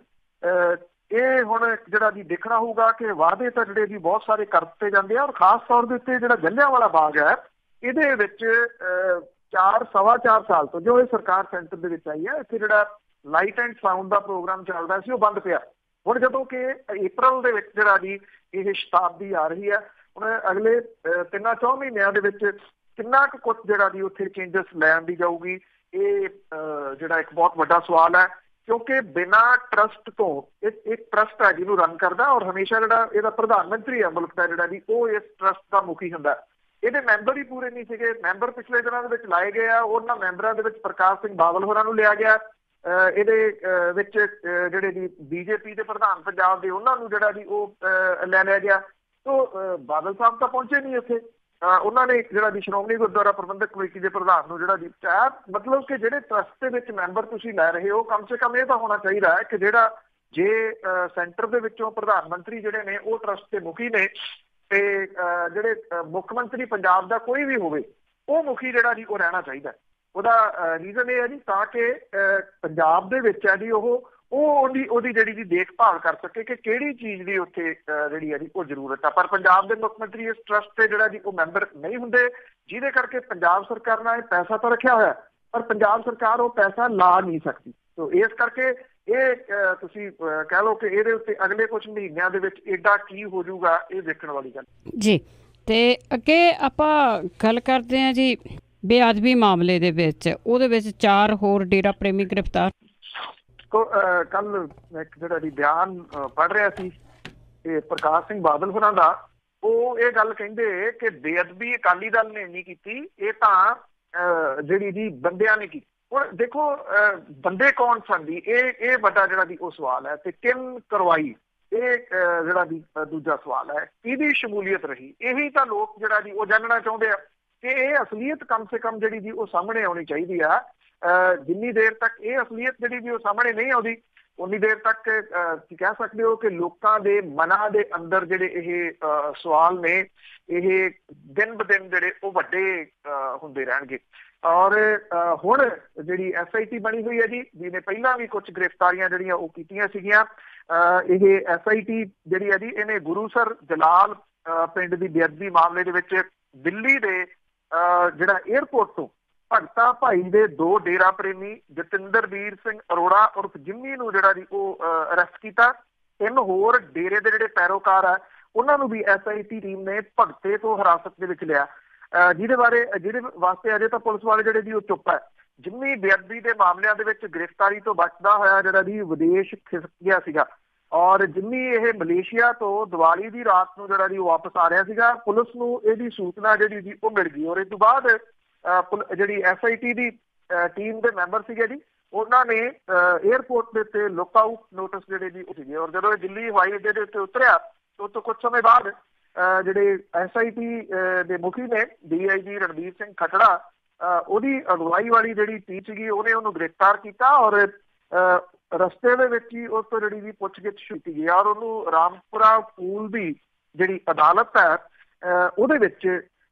ਇਹ ਹੁਣ ਜਿਹੜਾ ਜੀ ਦੇਖਣਾ ਹੋਊਗਾ ਕਿ ਵਾਅਦੇ ਤਾਂ ਜਿਹੜੇ ਜੀ ਬਹੁਤ ਸਾਰੇ ਕਰ ਦਿੱਤੇ ਜਾਂਦੇ ਆ ਔਰ ਖਾਸ ਤੌਰ ਦੇ ਉੱਤੇ ਜਿਹੜਾ ਜਲਿਆਂਵਾਲਾ ਬਾਗ ਹੈ ਇਹਦੇ ਵਿੱਚ 4-4.25 ਸਾਲ ਤੋਂ ਜੋ ਇਹ ਸਰਕਾਰ ਸੈਂਟਰ ਦੇ ਵਿੱਚ ਆਈ ਹੈ, ਇੱਥੇ ਜਿਹੜਾ ਲਾਈਟ ਐਂਡ ਸਾਊਂਡ ਦਾ ਪ੍ਰੋਗਰਾਮ ਚੱਲਦਾ ਸੀ ਉਹ ਬੰਦ ਪਿਆ। ਹੁਣ ਜਦੋਂ ਕਿ ਅਪ੍ਰੈਲ ਦੇ ਵਿੱਚ ਜਿਹੜਾ ਜੀ ਇਹ ਸ਼ਤਾਬਦੀ ਆ ਰਹੀ ਹੈ, ਹੁਣ ਅਗਲੇ 3-4 ਮਹੀਨਿਆਂ ਦੇ ਵਿੱਚ ਕਿੰਨਾ ਕੁ ਕੁਛ ਜਿਹੜਾ ਜੀ ਉੱਥੇ ਚੇਂਜਸ ਲੈਣ ਦੀ ਜਾਊਗੀ, ਇਹ ਜਿਹੜਾ ਇੱਕ ਬਹੁਤ ਵੱਡਾ ਸਵਾਲ ਹੈ। ਕਿਉਂਕਿ ਬਿਨਾਂ ਟਰਸਟ ਤੋਂ ਇੱਕ ਟਰਸਟ ਹੈ ਜਿਹਨੂੰ ਰਨ ਕਰਦਾ ਔਰ ਹਮੇਸ਼ਾ ਜਿਹੜਾ ਇਹਦਾ ਪ੍ਰਧਾਨ ਮੰਤਰੀ ਹੈ ਮੁਲਕ ਦਾ ਜਿਹੜਾ ਜੀ ਉਹ ਇਸ ਟਰਸਟ ਦਾ ਮੁਖੀ ਹੁੰਦਾ। ਇਹਦੇ ਮੈਂਬਰ ਹੀ ਪੂਰੇ ਨਹੀਂ ਸੀਗੇ। ਮੈਂਬਰ ਪਿਛਲੇ ਦਿਨਾਂ ਦੇ ਵਿੱਚ ਲਾਏ ਗਏ ਆ, ਉਹਨਾਂ ਮੈਂਬਰਾਂ ਦੇ ਵਿੱਚ ਪ੍ਰਕਾਸ਼ ਸਿੰਘ ਬਾਦਲ ਹੋਰਾਂ ਨੂੰ ਲਿਆ ਗਿਆ। ਇਹਦੇ ਵਿੱਚ ਜਿਹੜੇ ਜੀ BJP ਦੇ ਪ੍ਰਧਾਨ ਪੰਜਾਬ ਦੇ ਉਹਨਾਂ ਨੂੰ ਜਿਹੜਾ ਜੀ ਉਹ ਲੈ ਲਿਆ ਗਿਆ। ਤੋ ਬਾਦਲ ਸਾਹਿਬ ਤਾਂ ਪਹੁੰਚੇ ਨਹੀਂ ਇੱਥੇ। ਉਹਨਾਂ ਨੇ ਜਿਹੜਾ ਜੀ ਸ਼੍ਰੋਮਣੀ ਗੁਰਦੁਆਰਾ ਪ੍ਰਬੰਧਕ ਕਮੇਟੀ ਦੇ ਪ੍ਰਧਾਨ ਨੂੰ ਜਿਹੜਾ ਜੀ ਚਾਹ ਮਤਲਬ ਕਿ ਜਿਹੜੇ ਟਰਸਟ ਦੇ ਵਿੱਚ ਮੈਂਬਰ ਤੁਸੀਂ ਲੈ ਰਹੇ ਹੋ ਕਮ ਸੇ ਕਮ ਇਹ ਤਾਂ ਹੋਣਾ ਚਾਹੀਦਾ ਹੈ ਕਿ ਜਿਹੜਾ ਜੇ ਸੈਂਟਰ ਦੇ ਵਿੱਚੋਂ ਪ੍ਰਧਾਨ ਮੰਤਰੀ ਜਿਹੜੇ ਨੇ ਉਹ ਟਰਸਟ ਦੇ ਮੁਖੀ ਨੇ ਤੇ ਜਿਹੜੇ ਮੁੱਖ ਮੰਤਰੀ ਪੰਜਾਬ ਦਾ ਕੋਈ ਵੀ ਹੋਵੇ ਉਹ ਮੁਖੀ ਜਿਹੜਾ ਜੀ ਉਹ ਰਹਿਣਾ ਚਾਹੀਦਾ। ਉਹਦਾ ਰੀਜ਼ਨ ਇਹ ਹੈ ਜੀ ਤਾਂ ਕਿ ਪੰਜਾਬ ਦੇ ਵਿੱਚ ਹੈ ਜੀ ਉਹਦੀ ਜਿਹੜੀ ਜੀ ਦੇਖਭਾਲ ਕਰ ਸਕੇ ਕਿ ਕਿਹੜੀ ਚੀਜ਼ ਦੀ ਉੱਥੇ ਜਿਹੜੀ ਹੈ ਜੀ ਉਹ ਜ਼ਰੂਰਤ ਹੈ। ਪਰ ਪੰਜਾਬ ਦੇ ਮੁੱਖ ਮੰਤਰੀ ਇਸ ਟਰਸਟ ਤੇ ਜਿਹੜਾ ਜੀ ਉਹ ਮੈਂਬਰ ਨਹੀਂ ਹੁੰਦੇ, ਜਿਹਦੇ ਕਰਕੇ ਪੰਜਾਬ ਸਰਕਾਰ ਨੇ ਪੈਸਾ ਤਾਂ ਰੱਖਿਆ ਹੋਇਆ ਪਰ ਪੰਜਾਬ ਸਰਕਾਰ ਉਹ ਪੈਸਾ ਲਾ ਨਹੀਂ ਸਕਦੀ। ਸੋ ਇਸ ਕਰਕੇ ਇਹ ਤੁਸੀਂ ਕਹਿ ਲਓ ਕਿ ਇਹਦੇ ਉੱਤੇ ਅਗਲੇ ਕੁਝ ਮਹੀਨਿਆਂ ਦੇ ਵਿੱਚ ਏਡਾ ਕੀ ਹੋ ਜਾਊਗਾ, ਇਹ ਦੇਖਣ ਵਾਲੀ ਗੱਲ ਜੀ। ਤੇ ਅੱਗੇ ਆਪਾਂ ਗੱਲ ਕਰਦੇ ਹਾਂ ਜੀ ਬੇਅਦਬੀ ਮਾਮਲੇ ਦੇ ਵਿੱਚ, ਉਹਦੇ ਵਿੱਚ 4 ਹੋਰ ਡੇਰਾ ਪ੍ਰੇਮੀ ਗ੍ਰਿਫਤਾਰ। ਕੱਲ ਇੱਕ ਜਿਹੜਾ ਜੀ ਬਿਆਨ ਪੜ੍ਹ ਰਿਹਾ ਸੀ ਇਹ ਪ੍ਰਕਾਸ਼ ਸਿੰਘ ਬਾਦਲ ਹੋਰਾਂ ਦਾ, ਉਹ ਇਹ ਗੱਲ ਕਹਿੰਦੇ ਕਿ ਬੇਅਦਬੀ ਅਕਾਲੀ ਦਲ ਨੇ ਨਹੀਂ ਕੀਤੀ, ਇਹ ਤਾਂ ਜਿਹੜੀ ਜੀ ਬੰਦਿਆਂ ਨੇ ਕੀਤੀ। ਹੁਣ ਦੇਖੋ ਬੰਦੇ ਕੌਣ ਸਨ ਜੀ, ਇਹ ਵੱਡਾ ਜਿਹੜਾ ਜੀ ਉਹ ਸਵਾਲ ਹੈ ਤੇ ਕਿਨ ਕਰਵਾਈ ਇਹ ਜਿਹੜਾ ਜੀ ਦੂਜਾ ਸਵਾਲ ਹੈ। ਕਿਹਦੀ ਸ਼ਮੂਲੀਅਤ ਰਹੀ, ਇਹੀ ਤਾਂ ਲੋਕ ਜਿਹੜਾ ਜੀ ਉਹ ਜਾਣਨਾ ਚਾਹੁੰਦੇ ਆ ਕਿ ਇਹ ਅਸਲੀਅਤ ਕਮ ਸੇ ਕਮ ਜਿਹੜੀ ਜੀ ਉਹ ਸਾਹਮਣੇ ਆਉਣੀ ਚਾਹੀਦੀ ਆ। ਜਿੰਨੀ ਦੇਰ ਤੱਕ ਇਹ ਅਸਲੀਅਤ ਜਿਹੜੀ ਜੀ ਉਹ ਸਾਹਮਣੇ ਨਹੀਂ ਆਉਂਦੀ ਉਨੀ ਦੇਰ ਤੱਕ ਤੁਸੀਂ ਕਹਿ ਸਕਦੇ ਹੋ ਕਿ ਲੋਕਾਂ ਦੇ ਮਨਾਂ ਦੇ ਅੰਦਰ ਜਿਹੜੇ ਇਹ ਸਵਾਲ ਨੇ ਇਹ ਦਿਨ ਬ ਦਿਨ ਜਿਹੜੇ ਉਹ ਵੱਡੇ ਹੁੰਦੇ ਰਹਿਣਗੇ। ਔਰ ਹੁਣ ਜਿਹੜੀ SIT ਬਣੀ ਹੋਈ ਹੈ ਜੀ, ਜਿਹਨੇ ਪਹਿਲਾਂ ਵੀ ਕੁਝ ਗ੍ਰਿਫਤਾਰੀਆਂ ਜਿਹੜੀਆਂ ਉਹ ਕੀਤੀਆਂ ਸੀਗੀਆਂ। ਇਹ SIT ਜਿਹੜੀ ਹੈ ਜੀ, ਇਹਨੇ ਗੁਰੂਸਰ ਜਲਾਲ ਪਿੰਡ ਦੀ ਬੇਅਦਬੀ ਮਾਮਲੇ ਦੇ ਵਿੱਚ ਦਿੱਲੀ ਦੇ ਜਿਹੜਾ 에ਅਰਪੋਰਟ ਤੋਂ ਭਗਤਾ ਭਾਈ ਦੇ 2 ਡੇਰਾ ਪ੍ਰੇਮੀ ਜਤਿੰਦਰਵੀਰ ਸਿੰਘ ਅਰੋੜਾ ਉਰਫ ਜਿੰਮੀ ਨੂੰ ਜਿਹੜਾ ਜੀ ਉਹ ਅਰੈਸਟ ਕੀਤਾ। 3 ਹੋਰ ਡੇਰੇ ਦੇ ਜਿਹੜੇ ਪੈਰੋਕਾਰ ਆ ਉਹਨਾਂ ਨੂੰ ਵੀ SIT ਟੀਮ ਨੇ ਭਗਤੇ ਤੋਂ ਹਿਰਾਸਤ ਦੇ ਵਿੱਚ ਲਿਆ, ਜਿਹਦੇ ਵਾਸਤੇ ਅਜੇ ਤਾਂ ਪੁਲਿਸ ਵਾਲੇ ਜਿਹੜੇ ਜੀ ਉਹ ਚੁੱਪ ਹੈ। ਜਿੰਮੀ ਬੇਅਦਬੀ ਦੇ ਮਾਮਲਿਆਂ ਦੇ ਵਿੱਚ ਗ੍ਰਿਫਤਾਰੀ ਤੋਂ ਬਚਦਾ ਹੋਇਆ ਜਿਹੜਾ ਜੀ ਵਿਦੇਸ਼ ਖਿਸਕ ਗਿਆ ਸੀਗਾ, ਔਰ ਜਿੰਮੀ ਇਹ ਮਲੇਸ਼ੀਆ ਤੋਂ ਦੀਵਾਲੀ ਦੀ ਰਾਤ ਨੂੰ ਜਿਹੜਾ ਜੀ ਉਹ ਵਾਪਸ ਆ ਰਿਹਾ ਸੀਗਾ। ਪੁਲਿਸ ਨੂੰ ਇਹਦੀ ਸੂਚਨਾ ਜਿਹੜੀ ਜੀ ਉਹ ਮਿਲ ਗਈ, ਔਰ ਇਸ ਤੋਂ ਬਾਅਦ ਜਿਹੜੀ SIT ਦੀ ਟੀਮ ਦੇ ਮੈਂਬਰ ਸੀਗੇ ਜੀ, ਉਹਨਾਂ ਨੇ 에ਅਰਪੋਰਟ ਦੇ ਉੱਤੇ ਲੁੱਕ ਆਊਟ ਨੋਟਿਸ ਜਿਹੜੇ ਜੀ ਉਹ ਸੀਗੇ। ਔਰ ਜਦੋਂ ਇਹ ਦਿੱਲੀ ਹਵਾਈ ਅੱਡੇ ਦੇ ਉੱਤੇ ਉਤਰਿਆ ਉਸ ਤੋਂ ਕੁਝ ਸਮੇਂ ਬਾਅਦ ਜਿਹੜੇ SIT ਦੇ ਮੁਖੀ ਨੇ DIG ਰਣਬੀਰ ਸਿੰਘ ਖੱਟੜਾ, ਉਹਦੀ ਅਗਵਾਈ ਵਾਲੀ ਜਿਹੜੀ ਟੀਮ ਸੀਗੀ ਉਹਨੇ ਉਹਨੂੰ ਗ੍ਰਿਫਤਾਰ ਕੀਤਾ, ਔਰ ਰਸਤੇ ਦੇ ਵਿੱਚ ਹੀ ਉਸ ਤੋਂ ਜਿਹੜੀ ਵੀ ਪੁੱਛਗਿੱਛ ਕੀਤੀ ਗਈ ਔਰ ਉਹਨੂੰ ਰਾਮਪੁਰਾ ਪੂਲ ਦੀ ਜਿਹੜੀ ਅਦਾਲਤ ਹੈ ਉਹਦੇ ਵਿੱਚ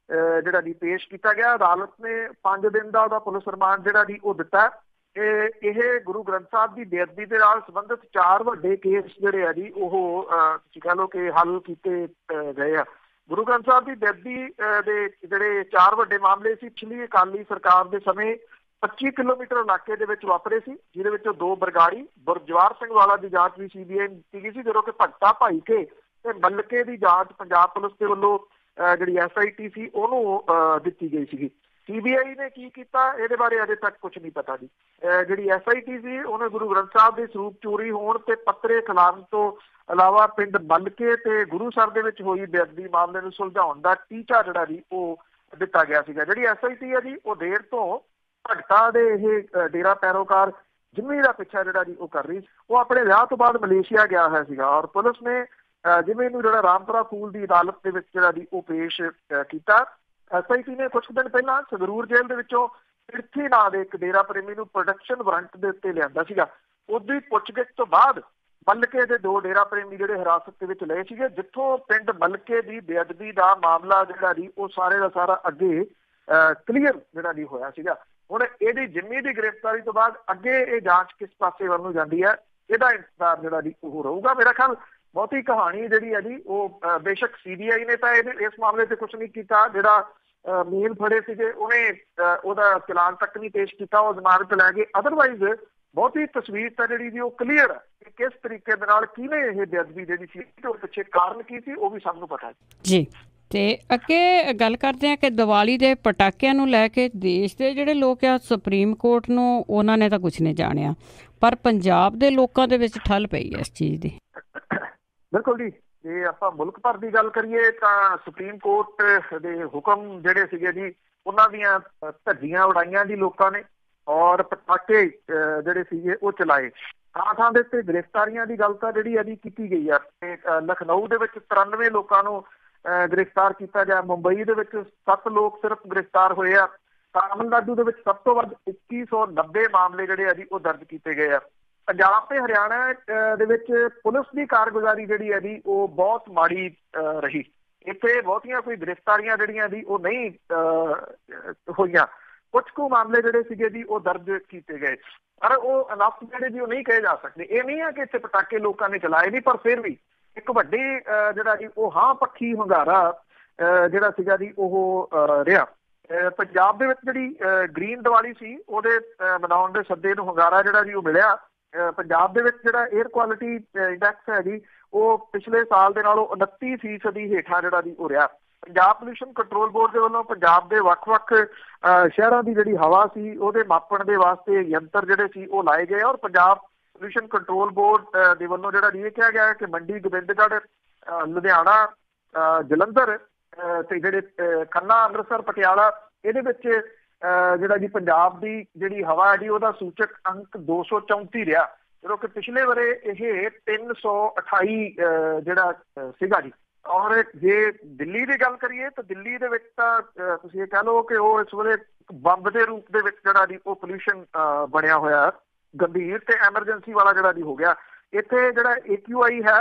ਜਿਹੜਾ ਜੀ ਪੇਸ਼ ਕੀਤਾ ਗਿਆ। ਅਦਾਲਤ ਨੇ 5 ਦਿਨ ਦਾ ਉਹਦਾ ਪੁਲਿਸ ਰਿਮਾਂਡ ਜਿਹੜਾ ਜੀ ਉਹ ਦਿੱਤਾ। ਇਹ ਗੁਰੂ ਗ੍ਰੰਥ ਸਾਹਿਬ ਦੀ ਬੇਅਦਬੀ ਦੇ ਨਾਲ ਸੰਬੰਧਿਤ 4 ਵੱਡੇ ਕੇਸ ਜਿਹੜੇ ਆ ਜੀ ਉਹ ਤੁਸੀਂ ਕਹਿ ਲਓ ਕਿ ਹੱਲ ਕੀਤੇ ਗਏ ਆ। ਗੁਰੂ ਗ੍ਰੰਥ ਸਾਹਿਬ ਦੀ ਬੇਅਦਬੀ ਦੇ ਜਿਹੜੇ 4 ਵੱਡੇ ਮਾਮਲੇ ਸੀ, ਪਿਛਲੀ ਅਕਾਲੀ ਸਰਕਾਰ ਦੇ ਸਮੇਂ 25 ਕਿਲੋਮੀਟਰ ਇਲਾਕੇ ਦੇ ਵਿੱਚ ਵਾਪਰੇ ਸੀ, ਜਿਹਦੇ ਵਿੱਚੋਂ 2 ਬਰਗਾੜੀ ਗੁਰਜਵਾਰ ਸਿੰਘ ਵਾਲਾ ਦੀ ਜਾਂਚ ਵੀ CBI ਨੇ ਕੀਤੀ ਗਈ ਸੀ, ਜਦੋਂ ਕਿ ਭਗਤਾ ਭਾਈ ਕੇ ਤੇ ਮੱਲਕੇ ਦੀ ਜਾਂਚ ਪੰਜਾਬ ਪੁਲਿਸ ਦੇ ਵੱਲੋਂ ਜਿਹੜੀ SIT ਸੀ ਉਹਨੂੰ ਦਿੱਤੀ ਗਈ ਸੀਗੀ। CBI ਨੇ ਕੀ ਕੀਤਾ ਇਹਦੇ ਬਾਰੇ ਅਜੇ ਤੱਕ ਕੁਝ ਨਹੀਂ ਪਤਾ ਜੀ। ਜਿਹੜੀ SIT ਸੀ ਉਹਨੇ ਗੁਰੂ ਗ੍ਰੰਥ ਸਾਹਿਬ ਦੇ ਸਰੂਪ ਚੋਰੀ ਹੋਣ ਤੇ ਪੱਤਰੇ ਖਿਲਾਰਨ ਤੋਂ ਇਲਾਵਾ ਪਿੰਡ ਮੱਲਕੇ ਤੇ ਗੁਰੂਸਰ ਦੇ ਵਿੱਚ ਹੋਈ ਬੇਅਦਬੀ ਮਾਮਲੇ ਨੂੰ ਸੁਲਝਾਉਣ ਦਾ ਟੀਚਾ ਜਿਹੜਾ ਜੀ ਉਹ ਦਿੱਤਾ ਗਿਆ ਸੀਗਾ। ਜਿਹੜੀ SIT ਹੈ ਜੀ ਉਹ ਦੇਰ ਤੋਂ ਭਗਤਾ ਦੇ ਇਹ ਡੇਰਾ ਪੈਰੋਕਾਰ ਜਿੰਮੀ ਦਾ ਪਿੱਛਾ ਜਿਹੜਾ ਜੀ ਉਹ ਕਰ ਰਹੀ। ਉਹ ਆਪਣੇ ਵਿਆਹ ਤੋਂ ਬਾਅਦ ਮਲੇਸ਼ੀਆ ਗਿਆ ਹੋਇਆ ਸੀਗਾ, ਔਰ ਪੁਲਿਸ ਨੇ ਜਿਵੇਂ ਨੂੰ ਜਿਹੜਾ ਰਾਮਪੁਰਾ ਫੂਲ ਦੀ ਅਦਾਲਤ ਦੇ ਵਿੱਚ ਜਿਹੜਾ ਜੀ ਉਹ ਪੇਸ਼ ਕੀਤਾ। SIT ਨੇ ਕੁਝ ਦਿਨ ਪਹਿਲਾਂ ਸੰਗਰੂਰ ਜੇਲ੍ਹ ਦੇ ਵਿੱਚੋਂ ਪਿਰਥੀ ਨਾਂ ਦੇ ਇੱਕ ਡੇਰਾ ਪ੍ਰੇਮੀ ਨੂੰ ਪ੍ਰੋਡਕਸ਼ਨ ਵਾਰੰਟ ਦੇ ਉੱਤੇ ਲਿਆਂਦਾ ਸੀਗਾ। ਉਹਦੀ ਪੁੱਛਗਿੱਛ ਤੋਂ ਬਾਅਦ ਮੱਲਕੇ ਦੇ 2 ਡੇਰਾ ਪ੍ਰੇਮੀ ਜਿਹੜੇ ਹਿਰਾਸਤ ਦੇ ਵਿੱਚ ਲਏ ਸੀਗੇ, ਜਿੱਥੋਂ ਪਿੰਡ ਮੱਲਕੇ ਦੀ ਬੇਅਦਬੀ ਦਾ ਮਾਮਲਾ ਜਿਹੜਾ ਜੀ ਉਹ ਸਾਰੇ ਦਾ ਸਾਰਾ ਅੱਗੇ ਕਲੀਅਰ ਜਿਹੜਾ ਜੀ ਹੋਇਆ ਸੀਗਾ। ਹੁਣ ਇਹਦੀ ਜਿੰਮੀ ਦੀ ਗ੍ਰਿਫਤਾਰੀ ਤੋਂ ਬਾਅਦ ਅੱਗੇ ਇਹ ਜਾਂਚ ਕਿਸ ਪਾਸੇ ਵੱਲ ਨੂੰ ਜਾਂਦੀ ਹੈ, ਇਹਦਾ ਇੰਤਜ਼ਾਰ ਜਿਹੜਾ ਜੀ ਉਹ ਰਹੂਗਾ। ਮੇਰਾ ਖਿਆਲ ਬਹੁਤੀ ਕਹਾਣੀ ਜਿਹੜੀ ਹੈ ਜੀ ਉਹ ਬੇਸ਼ੱਕ CBI ਨੇ ਤਾਂ ਇਸ ਮਾਮਲੇ ਤੇ ਕੁਝ ਨਹੀਂ ਕੀਤਾ। ਜਿਹੜਾ ਮੇਨ ਫੜੇ ਸੀਗੇ ਉਹਨੇ ਉਹਦਾ ਚਲਾਨ ਤੱਕ ਨਹੀਂ ਪੇਸ਼ ਕੀਤਾ, ਉਹ ਜ਼ਮਾਨਤ ਲੈ ਗਏ। ਅਦਰਵਾਈਜ਼ ਬਹੁਤੀ ਤਸਵੀਰ ਤਾਂ ਜਿਹੜੀ ਜੀ ਉਹ ਕਲੀਅਰ ਹੈ ਕਿ ਕਿਸ ਤਰੀਕੇ ਦੇ ਨਾਲ ਕਿਹਨੇ ਇਹ ਬੇਅਦਬੀ ਜਿਹੜੀ ਸੀ ਤੇ ਉਹ ਪਿੱਛੇ ਕਾਰਨ ਕੀ ਸੀ ਉਹ ਵੀ ਸਭ ਨੂੰ ਪਤਾ ਹੈ ਜੀ। ਤੇ ਅੱਗੇ ਗੱਲ ਕਰਦੇ ਹਾਂ ਕਿ ਦੀਵਾਲੀ ਦੇ ਪਟਾਕਿਆਂ ਨੂੰ ਲੈ ਕੇ ਦੇਸ਼ ਦੇ ਜਿਹੜੇ ਲੋਕ ਆ ਸੁਪਰੀਮ ਕੋਰਟ ਨੂੰ ਉਹਨਾਂ ਨੇ ਤਾਂ ਕੁਝ ਨਹੀਂ ਜਾਣਿਆ, ਪਰ ਪੰਜਾਬ ਦੇ ਲੋਕਾਂ ਦੇ ਵਿੱਚ ਠੱਲ ਪਈ ਹੈ ਇਸ ਚੀਜ਼ ਦੀ। ਬਿਲਕੁਲ ਜੀ, ਜੇ ਆਪਾਂ ਮੁਲਕ ਭਰ ਦੀ ਗੱਲ ਕਰੀਏ ਤਾਂ ਸੁਪਰੀਮ ਕੋਰਟ ਦੇ ਹੁਕਮ ਜਿਹੜੇ ਸੀਗੇ ਜੀ ਉਹਨਾਂ ਦੀਆਂ ਧੱਜੀਆਂ ਉਡਾਈਆਂ ਜੀ ਲੋਕਾਂ ਨੇ, ਔਰ ਪਟਾਕੇ ਜਿਹੜੇ ਸੀਗੇ ਉਹ ਚਲਾਏ। ਥਾਂ ਦੇ ਉੱਤੇ ਗ੍ਰਿਫਤਾਰੀਆਂ ਦੀ ਗੱਲ ਤਾਂ ਜਿਹੜੀ ਅਜੀ ਕੀਤੀ ਗਈ ਆ। ਲਖਨਊ ਦੇ ਵਿੱਚ 93 ਲੋਕਾਂ ਨੂੰ ਗ੍ਰਿਫਤਾਰ ਕੀਤਾ ਗਿਆ। ਮੁੰਬਈ ਦੇ ਵਿੱਚ 7 ਲੋਕ ਸਿਰਫ ਗ੍ਰਿਫਤਾਰ ਹੋਏ ਆ। ਤਾਮਿਲਨਾਡੂ ਦੇ ਵਿੱਚ ਸਭ ਤੋਂ ਵੱਧ 2190 ਮਾਮਲੇ ਜਿਹੜੇ ਆ ਜੀ ਉਹ ਦਰਜ ਕੀਤੇ ਗਏ ਆ। ਪੰਜਾਬ ਤੇ ਹਰਿਆਣਾ ਦੇ ਵਿੱਚ ਪੁਲਿਸ ਦੀ ਕਾਰਗੁਜ਼ਾਰੀ ਜਿਹੜੀ ਹੈ ਜੀ ਉਹ ਬਹੁਤ ਮਾੜੀ ਰਹੀ। ਇੱਥੇ ਬਹੁਤੀਆਂ ਕੋਈ ਗ੍ਰਿਫਤਾਰੀਆਂ ਜਿਹੜੀਆਂ ਜੀ ਉਹ ਨਹੀਂ ਹੋਈਆਂ। ਕੁਝ ਕੁ ਮਾਮਲੇ ਜਿਹੜੇ ਸੀਗੇ ਜੀ ਉਹ ਦਰਜ ਕੀਤੇ ਗਏ, ਪਰ ਉਹ ਅਨਫ ਜਿਹੜੇ ਜੀ ਉਹ ਨਹੀਂ ਕਹੇ ਜਾ ਸਕਦੇ। ਇਹ ਨਹੀਂ ਹੈ ਕਿ ਇੱਥੇ ਪਟਾਕੇ ਲੋਕਾਂ ਨੇ ਚਲਾਏ ਨਹੀਂ, ਪਰ ਫਿਰ ਵੀ ਇੱਕ ਵੱਡੀ ਜਿਹੜਾ ਜੀ ਉਹ ਹਾਂ ਪੱਖੀ ਹੁੰਗਾਰਾ ਜਿਹੜਾ ਸੀਗਾ ਜੀ ਉਹ ਰਿਹਾ। ਪੰਜਾਬ ਦੇ ਵਿੱਚ ਜਿਹੜੀ ਗ੍ਰੀਨ ਦੀਵਾਲੀ ਸੀ ਉਹਦੇ ਮਨਾਉਣ ਦੇ ਸੱਦੇ ਨੂੰ ਹੁੰਗਾਰਾ ਜਿਹੜਾ ਜੀ ਉਹ ਮਿਲਿਆ। ਪੰਜਾਬ ਦੇ ਵਿੱਚ ਜਿਹੜਾ 에ਅਰ ਕੁਆਲਿਟੀ ਇੰਡੈਕਸ ਹੈ ਜੀ ਉਹ ਪਿਛਲੇ ਸਾਲ ਦੇ ਨਾਲੋਂ 29% ਹੇਠਾਂ ਜਿਹੜਾ ਜੀ ਉਹ ਰਿਹਾ। ਪੰਜਾਬ ਪੋਲਿਊਸ਼ਨ ਕੰਟਰੋਲ ਬੋਰਡ ਦੇ ਵੱਲੋਂ ਪੰਜਾਬ ਦੇ ਵੱਖ-ਵੱਖ ਸ਼ਹਿਰਾਂ ਦੀ ਜਿਹੜੀ ਹਵਾ ਸੀ ਉਹਦੇ ਮਾਪਣ ਦੇ ਵਾਸਤੇ ਯੰਤਰ ਜਿਹੜੇ ਸੀ ਉਹ ਲਾਏ ਗਏ, ਔਰ ਪੰਜਾਬ ਪੋਲਿਊਸ਼ਨ ਕੰਟਰੋਲ ਬੋਰਡ ਦੇ ਵੱਲੋਂ ਜਿਹੜਾ ਇਹ ਕਿਹਾ ਗਿਆ ਕਿ ਮੰਡੀ, ਗੋਬਿੰਦਗੜ੍ਹ, ਲੁਧਿਆਣਾ, ਜਲੰਧਰ ਤੇ ਜਿਹੜੇ ਖੰਨਾ, ਅੰਮ੍ਰਿਤਸਰ, ਪਟਿਆਲਾ ਇਹਦੇ ਵਿੱਚ ਜਿਹੜਾ ਜੀ ਪੰਜਾਬ ਦੀ ਜਿਹੜੀ ਹਵਾ ਹੈ ਜੀ ਉਹਦਾ ਸੂਚਕ ਅੰਕ 234 ਰਿਹਾ, ਜਦੋਂ ਕਿ ਪਿਛਲੇ ਵਰੇ ਇਹ 328 ਜਿਹੜਾ ਸੀਗਾ ਜੀ। ਔਰ ਜੇ ਦਿੱਲੀ ਦੀ ਗੱਲ ਕਰੀਏ ਤਾਂ ਦਿੱਲੀ ਦੇ ਵਿੱਚ ਤਾਂ ਤੁਸੀਂ ਇਹ ਕਹਿ ਲਓ ਕਿ ਉਹ ਇਸ ਵੇਲੇ ਬੰਬ ਦੇ ਰੂਪ ਦੇ ਵਿੱਚ ਜਿਹੜਾ ਜੀ ਉਹ ਪੋਲਿਊਸ਼ਨ ਬਣਿਆ ਹੋਇਆ, ਗੰਭੀਰ ਤੇ ਐਮਰਜੈਂਸੀ ਵਾਲਾ ਜਿਹੜਾ ਜੀ ਹੋ ਗਿਆ। ਇੱਥੇ ਜਿਹੜਾ AQI ਹੈ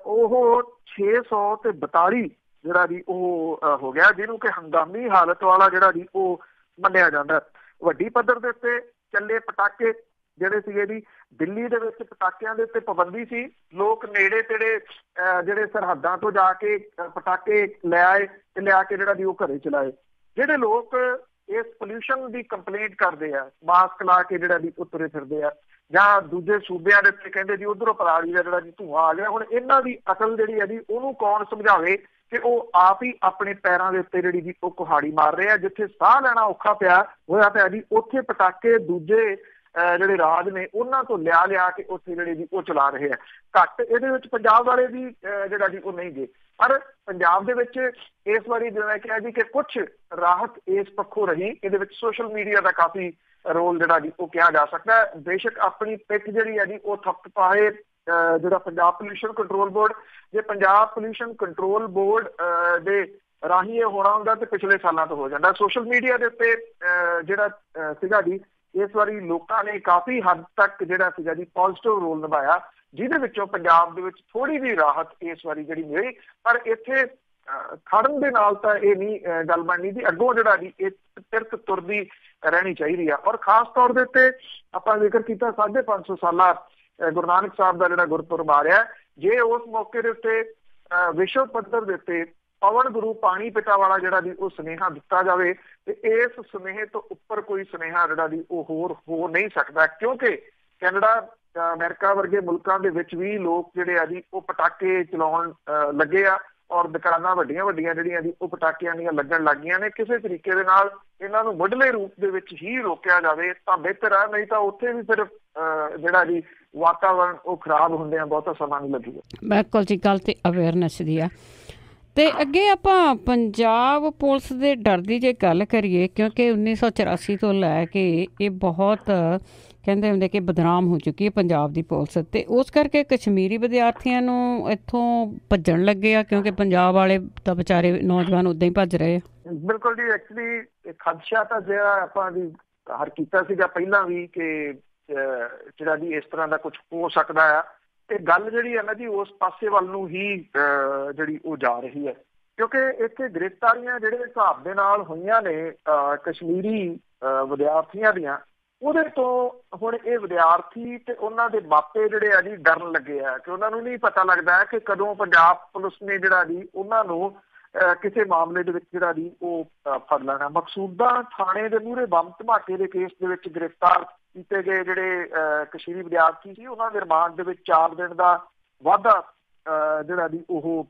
ਉਹ 642 ਜਿਹੜਾ ਜੀ ਉਹ ਹੋ ਗਿਆ, ਜਿਹਨੂੰ ਕਿ ਹੰਗਾਮੀ ਹਾਲਤ ਵਾਲਾ ਜਿਹੜਾ ਜੀ ਉਹ ਮੰਨਿਆ ਜਾਂਦਾ। ਵੱਡੀ ਪੱਧਰ ਦੇ ਉੱਤੇ ਚੱਲੇ ਪਟਾਕੇ ਜਿਹੜੇ ਸੀਗੇ ਜੀ, ਦਿੱਲੀ ਦੇ ਵਿੱਚ ਪਟਾਕਿਆਂ ਦੇ ਉੱਤੇ ਪਾਬੰਦੀ ਸੀ। ਲੋਕ ਨੇੜੇ ਤੇੜੇ ਜਿਹੜੇ ਸਰਹੱਦਾਂ ਤੋਂ ਜਾ ਕੇ ਪਟਾਕੇ ਲੈ ਆਏ ਤੇ ਲਿਆ ਕੇ ਜਿਹੜਾ ਜੀ ਉਹ ਘਰੇ ਚਲਾਏ। ਜਿਹੜੇ ਲੋਕ ਇਸ ਪੋਲਿਊਸ਼ਨ ਦੀ ਕੰਪਲੇਂਟ ਕਰਦੇ ਆ, ਮਾਸਕ ਲਾ ਕੇ ਜਿਹੜਾ ਜੀ ਉਹ ਤੁਰੇ ਫਿਰਦੇ ਆ, ਜਾਂ ਦੂਜੇ ਸੂਬਿਆਂ ਦੇ ਉੱਤੇ ਕਹਿੰਦੇ ਜੀ ਉਧਰੋਂ ਪਰਾਲੀ ਦਾ ਜਿਹੜਾ ਜੀ ਧੂੰਆਂ ਆ ਗਿਆ। ਹੁਣ ਇਹਨਾਂ ਦੀ ਅਕਲ ਜਿਹੜੀ ਹੈ ਜੀ ਉਹਨੂੰ ਕੌਣ ਸਮਝਾਵੇ ਕਿ ਉਹ ਆਪ ਹੀ ਆਪਣੇ ਪੈਰਾਂ ਦੇ ਉੱਤੇ ਜਿਹੜੀ ਜੀ ਉਹ ਕੁਹਾੜੀ ਮਾਰ ਰਹੇ ਆ। ਜਿੱਥੇ ਸਾਹ ਲੈਣਾ ਔਖਾ ਹੋਇਆ ਪਿਆ ਜੀ, ਉੱਥੇ ਪਟਾਕੇ ਦੂਜੇ ਜਿਹੜੇ ਰਾਜ ਨੇ ਉਹਨਾਂ ਤੋਂ ਲਿਆ ਕੇ ਉੱਥੇ ਜਿਹੜੇ ਜੀ ਉਹ ਚਲਾ ਰਹੇ ਆ। ਘੱਟ ਇਹਦੇ ਵਿੱਚ ਪੰਜਾਬ ਵਾਲੇ ਵੀ ਜਿਹੜਾ ਜੀ ਉਹ ਨਹੀਂ ਗਏ। ਪਰ ਪੰਜਾਬ ਦੇ ਵਿੱਚ ਇਸ ਵਾਰੀ ਜਿਵੇਂ ਕਿਹਾ ਜੀ ਕਿ ਕੁਛ ਰਾਹਤ ਇਸ ਪੱਖੋਂ ਰਹੀ। ਇਹਦੇ ਵਿੱਚ ਸੋਸ਼ਲ ਮੀਡੀਆ ਦਾ ਕਾਫੀ ਰੋਲ ਜਿਹੜਾ ਜੀ ਉਹ ਕਿਹਾ ਜਾ ਸਕਦਾ ਹੈ। ਬੇਸ਼ੱਕ ਆਪਣੀ ਪਿੱਠ ਜਿਹੜੀ ਹੈ ਜੀ ਉਹ ਥੱਪ ਪਾਏ ਜਿਹੜਾ ਪੰਜਾਬ ਪੋਲਿਊਸ਼ਨ ਕੰਟਰੋਲ ਬੋਰਡ, ਜੇ ਪੰਜਾਬ ਪੋਲਿਊਸ਼ਨ ਕੰਟਰੋਲ ਬੋਰਡ ਦੇ ਰਾਹੀਂ ਇਹ ਹੋਣਾ ਹੁੰਦਾ ਤੇ ਪਿਛਲੇ ਸਾਲਾਂ ਤੋਂ ਹੋ ਜਾਂਦਾ। ਸੋਸ਼ਲ ਮੀਡੀਆ ਦੇ ਉੱਤੇ ਜਿਹੜਾ ਸੀਗਾ ਜੀ ਇਸ ਵਾਰੀ ਲੋਕਾਂ ਨੇ ਕਾਫੀ ਹੱਦ ਤੱਕ ਜਿਹੜਾ ਸੀਗਾ ਜੀ ਪੋਜ਼ਿਟਿਵ ਰੋਲ ਨਿਭਾਇਆ, ਜਿਹਦੇ ਵਿੱਚੋਂ ਪੰਜਾਬ ਦੇ ਵਿੱਚ ਥੋੜੀ ਜਿਹੀ ਰਾਹਤ ਇਸ ਵਾਰੀ ਜਿਹੜੀ ਮਿਲੀ। ਪਰ ਇੱਥੇ ਖੜਨ ਦੇ ਨਾਲ ਤਾਂ ਇਹ ਨਹੀਂ ਗੱਲ ਬਣਨੀ ਜੀ, ਅੱਗੋਂ ਜਿਹੜਾ ਜੀ ਇਹ ਤਿਰਕ ਤੁਰਦੀ ਰਹਿਣੀ ਚਾਹੀਦੀ ਆ। ਔਰ ਖਾਸ ਤੌਰ ਦੇ ਉੱਤੇ ਆਪਾਂ ਜ਼ਿਕਰ ਕੀਤਾ 550 ਸਾਲਾ ਗੁਰੂ ਨਾਨਕ ਸਾਹਿਬ ਦਾ ਜਿਹੜਾ ਗੁਰਪੁਰਬ ਆ ਰਿਹਾ, ਜੇ ਉਸ ਮੌਕੇ ਦੇ ਉੱਤੇ ਵਿਸ਼ਵ ਪੱਧਰ ਦੇ ਉੱਤੇ ਪਵਨ ਗੁਰੂ ਪਾਣੀ ਪਿਤਾ ਵਾਲਾ ਜਿਹੜਾ ਜੀ ਉਹ ਸੁਨੇਹਾ ਦਿੱਤਾ ਜਾਵੇ ਤੇ ਇਸ ਸੁਨੇਹੇ ਤੋਂ ਉੱਪਰ ਕੋਈ ਸੁਨੇਹਾ ਜਿਹੜਾ ਜੀ ਉਹ ਹੋਰ ਹੋ ਨਹੀਂ ਸਕਦਾ। ਕਿਉਂਕਿ ਕੈਨੇਡਾ, ਅਮਰੀਕਾ ਵਰਗੇ ਮੁਲਕਾਂ ਦੇ ਵਿੱਚ ਵੀ ਲੋਕ ਜਿਹੜੇ ਆ ਜੀ ਉਹ ਪਟਾਕੇ ਚਲਾਉਣ ਲੱਗੇ ਆ ਔਰ ਦੁਕਾਨਾਂ ਵੱਡੀਆਂ ਜਿਹੜੀਆਂ ਜੀ ਉਹ ਪਟਾਕਿਆਂ ਦੀਆਂ ਲੱਗਣ ਲੱਗ ਗਈਆਂ ਨੇ। ਕਿਸੇ ਤਰੀਕੇ ਦੇ ਨਾਲ ਇਹਨਾਂ ਨੂੰ ਮੁੱਢਲੇ ਰੂਪ ਦੇ ਵਿੱਚ ਹੀ ਰੋਕਿਆ ਜਾਵੇ ਤਾਂ ਬਿਹਤਰ ਆ, ਨਹੀਂ ਤਾਂ ਉੱਥੇ ਵੀ ਫਿਰ ਜਿਹੜਾ ਜੀ ਵਾਤਾਵਰਨ ਉਹ ਖਰਾਬ ਹੁੰਦੇ ਆ ਬਹੁਤਾ ਸਮਾਂ ਨਹੀਂ ਲੱਗੇਗਾ। ਬਿਲਕੁਲ ਜੀ, ਗੱਲ ਤੇ ਅਵੇਅਰਨੈਸ ਦੀ ਆ। ਤੇ ਅੱਗੇ ਆਪਾਂ ਪੰਜਾਬ ਪੁਲਿਸ ਦੇ ਡਰ ਦੀ ਜੇ ਗੱਲ ਕਰੀਏ, ਕਿਉਂਕਿ 1984 ਤੋਂ ਲੈ ਕੇ ਇਹ ਬਹੁਤ ਕਹਿੰਦੇ ਹੁੰਦੇ ਕਿ ਬਦਨਾਮ ਹੋ ਚੁੱਕੀ ਹੈ ਪੰਜਾਬ ਦੀ ਪੁਲਿਸ, ਤੇ ਉਸ ਕਰਕੇ ਕਸ਼ਮੀਰੀ ਵਿਦਿਆਰਥੀਆਂ ਨੂੰ ਇੱਥੋਂ ਭੱਜਣ ਲੱਗੇ ਆ, ਕਿਉਂਕਿ ਪੰਜਾਬ ਵਾਲੇ ਤਾਂ ਵਿਚਾਰੇ ਨੌਜਵਾਨ ਉੱਦਾਂ ਹੀ ਭੱਜ ਰਹੇ ਆ। ਬਿਲਕੁਲ ਜੀ, ਐਕਚੁਅਲੀ ਖਦਸ਼ਾ ਤਾਂ ਜਿਹੜਾ ਆਪਾਂ ਵੀ ਹਰ ਕੀਤਾ ਸੀਗਾ ਪਹਿਲਾਂ ਵੀ ਕਿ ਜਿਹੜਾ ਜੀ ਇਸ ਤਰ੍ਹਾਂ ਦਾ ਕੁਝ ਹੋ ਸਕਦਾ ਆ, ਤੇ ਗੱਲ ਜਿਹੜੀ ਹੈ ਨਾ ਜੀ ਉਸ ਪਾਸੇ ਵੱਲ ਨੂੰ ਹੀ ਜਿਹੜੀ ਉਹ ਜਾ ਰਹੀ ਹੈ। ਕਿਉਂਕਿ ਇੱਥੇ ਗ੍ਰਿਫਤਾਰੀਆਂ ਜਿਹੜੇ ਹਿਸਾਬ ਦੇ ਨਾਲ ਹੋਈਆਂ ਨੇ ਕਸ਼ਮੀਰੀ ਵਿਦਿਆਰਥੀਆਂ ਦੀਆਂ, ਉਹਦੇ ਤੋਂ ਹੁਣ ਇਹ ਵਿਦਿਆਰਥੀ ਤੇ ਉਹਨਾਂ ਦੇ ਮਾਪੇ ਜਿਹੜੇ ਆ ਜੀ ਡਰਨ ਲੱਗੇ ਆ ਕਿ ਉਹਨਾਂ ਨੂੰ ਨਹੀਂ ਪਤਾ ਲੱਗਦਾ ਕਿ ਕਦੋਂ ਪੰਜਾਬ ਪੁਲਿਸ ਨੇ ਜਿਹੜਾ ਜੀ ਉਹਨਾਂ ਨੂੰ ਕਿਸੇ ਮਾਮਲੇ ਦੇ ਵਿੱਚ ਜਿਹੜਾ ਜੀ ਉਹ ਫੜ ਲੈਣਾ। ਮਕਸੂਦਾ ਥਾਣੇ ਦੇ ਮੂਹਰੇ ਬੰਬ ਧਮਾਕੇ ਦੇ ਕੇਸ ਦੇ ਵਿੱਚ ਗ੍ਰਿਫਤਾਰ ਕੀਤੇ ਗਏ ਜਿਹੜੇ ਕਸ਼ਮੀਰੀ ਵਿਦਿਆਰਥੀ ਸੀ, ਉਹਨਾਂ ਦੇ ਰਿਮਾਂਡ ਦੇ ਵਿੱਚ 4 ਦਿਨ ਦਾ ਵਾਧਾ ਜਿਹੜਾ ਜੀ ਉਹ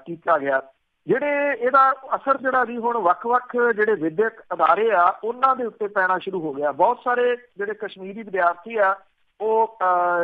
ਕੀਤਾ ਗਿਆ। ਜਿਹੜੇ ਇਹਦਾ ਅਸਰ ਜਿਹੜਾ ਜੀ ਹੁਣ ਵੱਖ-ਵੱਖ ਜਿਹੜੇ ਵਿਦਿਅਕ ਅਦਾਰੇ ਆ ਉਹਨਾਂ ਦੇ ਉੱਤੇ ਪੈਣਾ ਸ਼ੁਰੂ ਹੋ ਗਿਆ। ਬਹੁਤ ਸਾਰੇ ਜਿਹੜੇ ਕਸ਼ਮੀਰੀ ਵਿਦਿਆਰਥੀ ਆ ਉਹ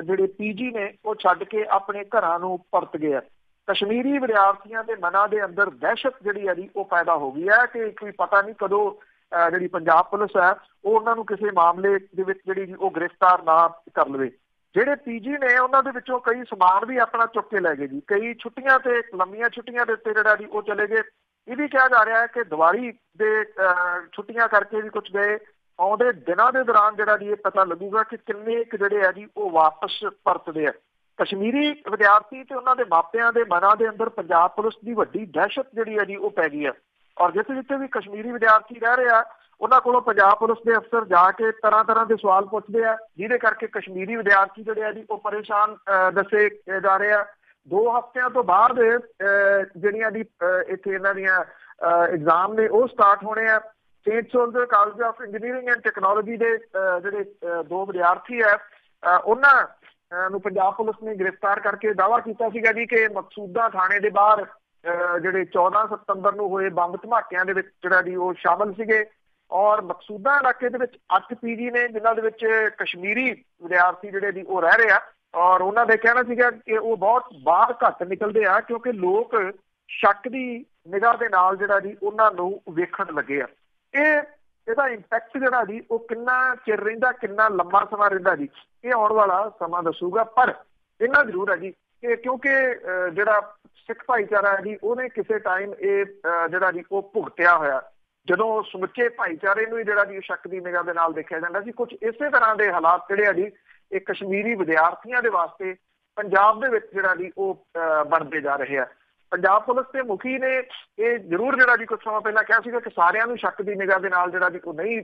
ਜਿਹੜੇ ਪੀਜੀ ਨੇ ਉਹ ਛੱਡ ਕੇ ਆਪਣੇ ਘਰਾਂ ਨੂੰ ਪਰਤ ਗਏ ਆ। ਕਸ਼ਮੀਰੀ ਵਿਦਿਆਰਥੀਆਂ ਦੇ ਮਨਾਂ ਦੇ ਅੰਦਰ ਦਹਿਸ਼ਤ ਜਿਹੜੀ ਆ ਜੀ ਉਹ ਪੈਦਾ ਹੋ ਗਈ ਹੈ ਕਿ ਕੋਈ ਪਤਾ ਨਹੀਂ ਕਦੋਂ ਜਿਹੜੀ ਪੰਜਾਬ ਪੁਲਿਸ ਹੈ ਉਹ ਉਹਨਾਂ ਨੂੰ ਕਿਸੇ ਮਾਮਲੇ ਦੇ ਵਿੱਚ ਜਿਹੜੀ ਉਹ ਗ੍ਰਿਫਤਾਰ ਨਾ ਕਰ ਲਵੇ। ਜਿਹੜੇ ਪੀਜੀ ਨੇ ਉਹਨਾਂ ਦੇ ਵਿੱਚੋਂ ਕਈ ਸਮਾਨ ਵੀ ਆਪਣਾ ਚੁੱਕ ਕੇ ਲੈ ਗਏ ਜੀ, ਕਈ ਛੁੱਟੀਆਂ ਤੇ ਲੰਮੀਆਂ ਛੁੱਟੀਆਂ ਦੇ ਉੱਤੇ ਜਿਹੜਾ ਜੀ ਉਹ ਚਲੇ ਗਏ। ਇਹ ਵੀ ਕਿਹਾ ਜਾ ਰਿਹਾ ਹੈ ਕਿ ਦੀਵਾਲੀ ਦੇ ਛੁੱਟੀਆਂ ਕਰਕੇ ਵੀ ਕੁਝ ਗਏ। ਆਉਂਦੇ ਦਿਨਾਂ ਦੇ ਦੌਰਾਨ ਜਿਹੜਾ ਜੀ ਇਹ ਪਤਾ ਲੱਗੂਗਾ ਕਿ ਕਿੰਨੇ ਜਿਹੜੇ ਆ ਜੀ ਉਹ ਵਾਪਸ ਪਰਤਦੇ ਆ। ਕਸ਼ਮੀਰੀ ਵਿਦਿਆਰਥੀ ਤੇ ਉਹਨਾਂ ਦੇ ਮਾਪਿਆਂ ਦੇ ਮਨਾਂ ਦੇ ਅੰਦਰ ਪੰਜਾਬ ਪੁਲਿਸ ਦੀ ਵੱਡੀ ਦਹਿਸ਼ਤ ਜਿਹੜੀ ਹੈ ਜੀ ਉਹ ਪੈ ਗਈ ਹੈ। ਔਰ ਜਿੱਥੇ ਵੀ ਕਸ਼ਮੀਰੀ ਵਿਦਿਆਰਥੀ ਰਹਿ ਰਹੇ ਆ ਉਹਨਾਂ ਕੋਲੋਂ ਪੰਜਾਬ ਪੁਲਿਸ ਦੇ ਅਫਸਰ ਜਾ ਕੇ ਤਰ੍ਹਾਂ ਦੇ ਸਵਾਲ ਪੁੱਛਦੇ ਆ, ਜਿਹਦੇ ਕਰਕੇ ਕਸ਼ਮੀਰੀ ਵਿਦਿਆਰਥੀ ਜਿਹੜੇ ਆ ਜੀ ਉਹ ਪਰੇਸ਼ਾਨ ਦੱਸੇ ਜਾ ਰਹੇ ਆ। 2 ਹਫ਼ਤਿਆਂ ਤੋਂ ਬਾਅਦ ਜਿਹੜੀਆਂ ਦੀ ਇੱਥੇ ਇਹਨਾਂ ਦੀਆਂ ਐਗਜ਼ਾਮ ਨੇ ਉਹ ਸਟਾਰਟ ਹੋਣੇ ਆ। Saint soldier college of engineering and technology ਦੇ ਜਿਹੜੇ 2 ਵਿਦਿਆਰਥੀ ਆ ਉਹਨਾਂ ਨੂੰ ਪੰਜਾਬ ਪੁਲਿਸ ਨੇ ਗ੍ਰਿਫਤਾਰ ਕਰਕੇ ਦਾਅਵਾ ਕੀਤਾ ਸੀਗਾ ਜੀ ਕਿ ਮਕਸੂਦਾ ਥਾਣੇ ਦੇ ਬਾਹਰ ਜਿਹੜੇ 14 ਸਤੰਬਰ ਨੂੰ ਹੋਏ ਬੰਬ ਧਮਾਕਿਆਂ ਦੇ ਵਿੱਚ ਜਿਹੜਾ ਜੀ ਉਹ ਸ਼ਾਮਲ ਸੀਗੇ। ਔਰ ਮਕਸੂਦਾ ਇਲਾਕੇ ਦੇ ਵਿੱਚ 8 ਪੀਜੀ ਨੇ ਜਿਨ੍ਹਾਂ ਦੇ ਵਿੱਚ ਕਸ਼ਮੀਰੀ ਵਿਦਿਆਰਥੀ ਜਿਹੜੇ ਜੀ ਉਹ ਰਹਿ ਰਹੇ ਆ। ਔਰ ਉਹਨਾਂ ਦੇ ਕਹਿਣਾ ਸੀਗਾ ਕਿ ਉਹ ਬਹੁਤ ਬਾਹਰ ਘੱਟ ਨਿਕਲਦੇ ਆ ਕਿਉਂਕਿ ਲੋਕ ਸ਼ੱਕ ਦੀ ਨਿਗਾਹ ਦੇ ਨਾਲ ਜਿਹੜਾ ਜੀ ਉਹਨਾਂ ਨੂੰ ਵੇਖਣ ਲੱਗੇ ਆ। ਇਹਦਾ ਇੰਪੈਕਟ ਜਿਹੜਾ ਜੀ ਉਹ ਕਿੰਨਾ ਚਿਰ ਰਹਿੰਦਾ, ਕਿੰਨਾ ਲੰਮਾ ਸਮਾਂ ਰਹਿੰਦਾ ਜੀ, ਇਹ ਆਉਣ ਵਾਲਾ ਸਮਾਂ ਦੱਸੂਗਾ। ਪਰ ਇੰਨਾ ਜ਼ਰੂਰ ਹੈ ਜੀ ਕਿ ਕਿਉਂਕਿ ਜਿਹੜਾ ਸਿੱਖ ਭਾਈਚਾਰਾ ਹੈ ਜੀ ਉਹਨੇ ਕਿਸੇ ਟਾਈਮ ਇਹ ਜਿਹੜਾ ਜੀ ਉਹ ਭੁਗਤਿਆ ਹੋਇਆ, ਜਦੋਂ ਸਮੁੱਚੇ ਭਾਈਚਾਰੇ ਨੂੰ ਹੀ ਜਿਹੜਾ ਜੀ ਸ਼ੱਕ ਦੀ ਨਿਗਾਹ ਦੇ ਨਾਲ ਦੇਖਿਆ ਜਾਂਦਾ ਸੀ। ਕੁਝ ਇਸੇ ਤਰ੍ਹਾਂ ਦੇ ਹਾਲਾਤ ਜਿਹੜੇ ਆ ਜੀ ਇਹ ਕਸ਼ਮੀਰੀ ਵਿਦਿਆਰਥੀਆਂ ਦੇ ਵਾਸਤੇ ਪੰਜਾਬ ਦੇ ਵਿੱਚ ਜਿਹੜਾ ਜੀ ਉਹ ਬਣਦੇ ਜਾ ਰਹੇ ਆ। ਪੰਜਾਬ ਪੁਲਿਸ ਦੇ ਮੁਖੀ ਨੇ ਇਹ ਜ਼ਰੂਰ ਜਿਹੜਾ ਜੀ ਕੁਝ ਸਮਾਂ ਪਹਿਲਾਂ ਕਿਹਾ ਸੀਗਾ ਕਿ ਸਾਰਿਆਂ ਨੂੰ ਸ਼ੱਕ ਦੀ ਨਿਗਾਹ ਦੇ ਨਾਲ ਜਿਹੜਾ ਜੀ ਉਹ ਨਹੀਂ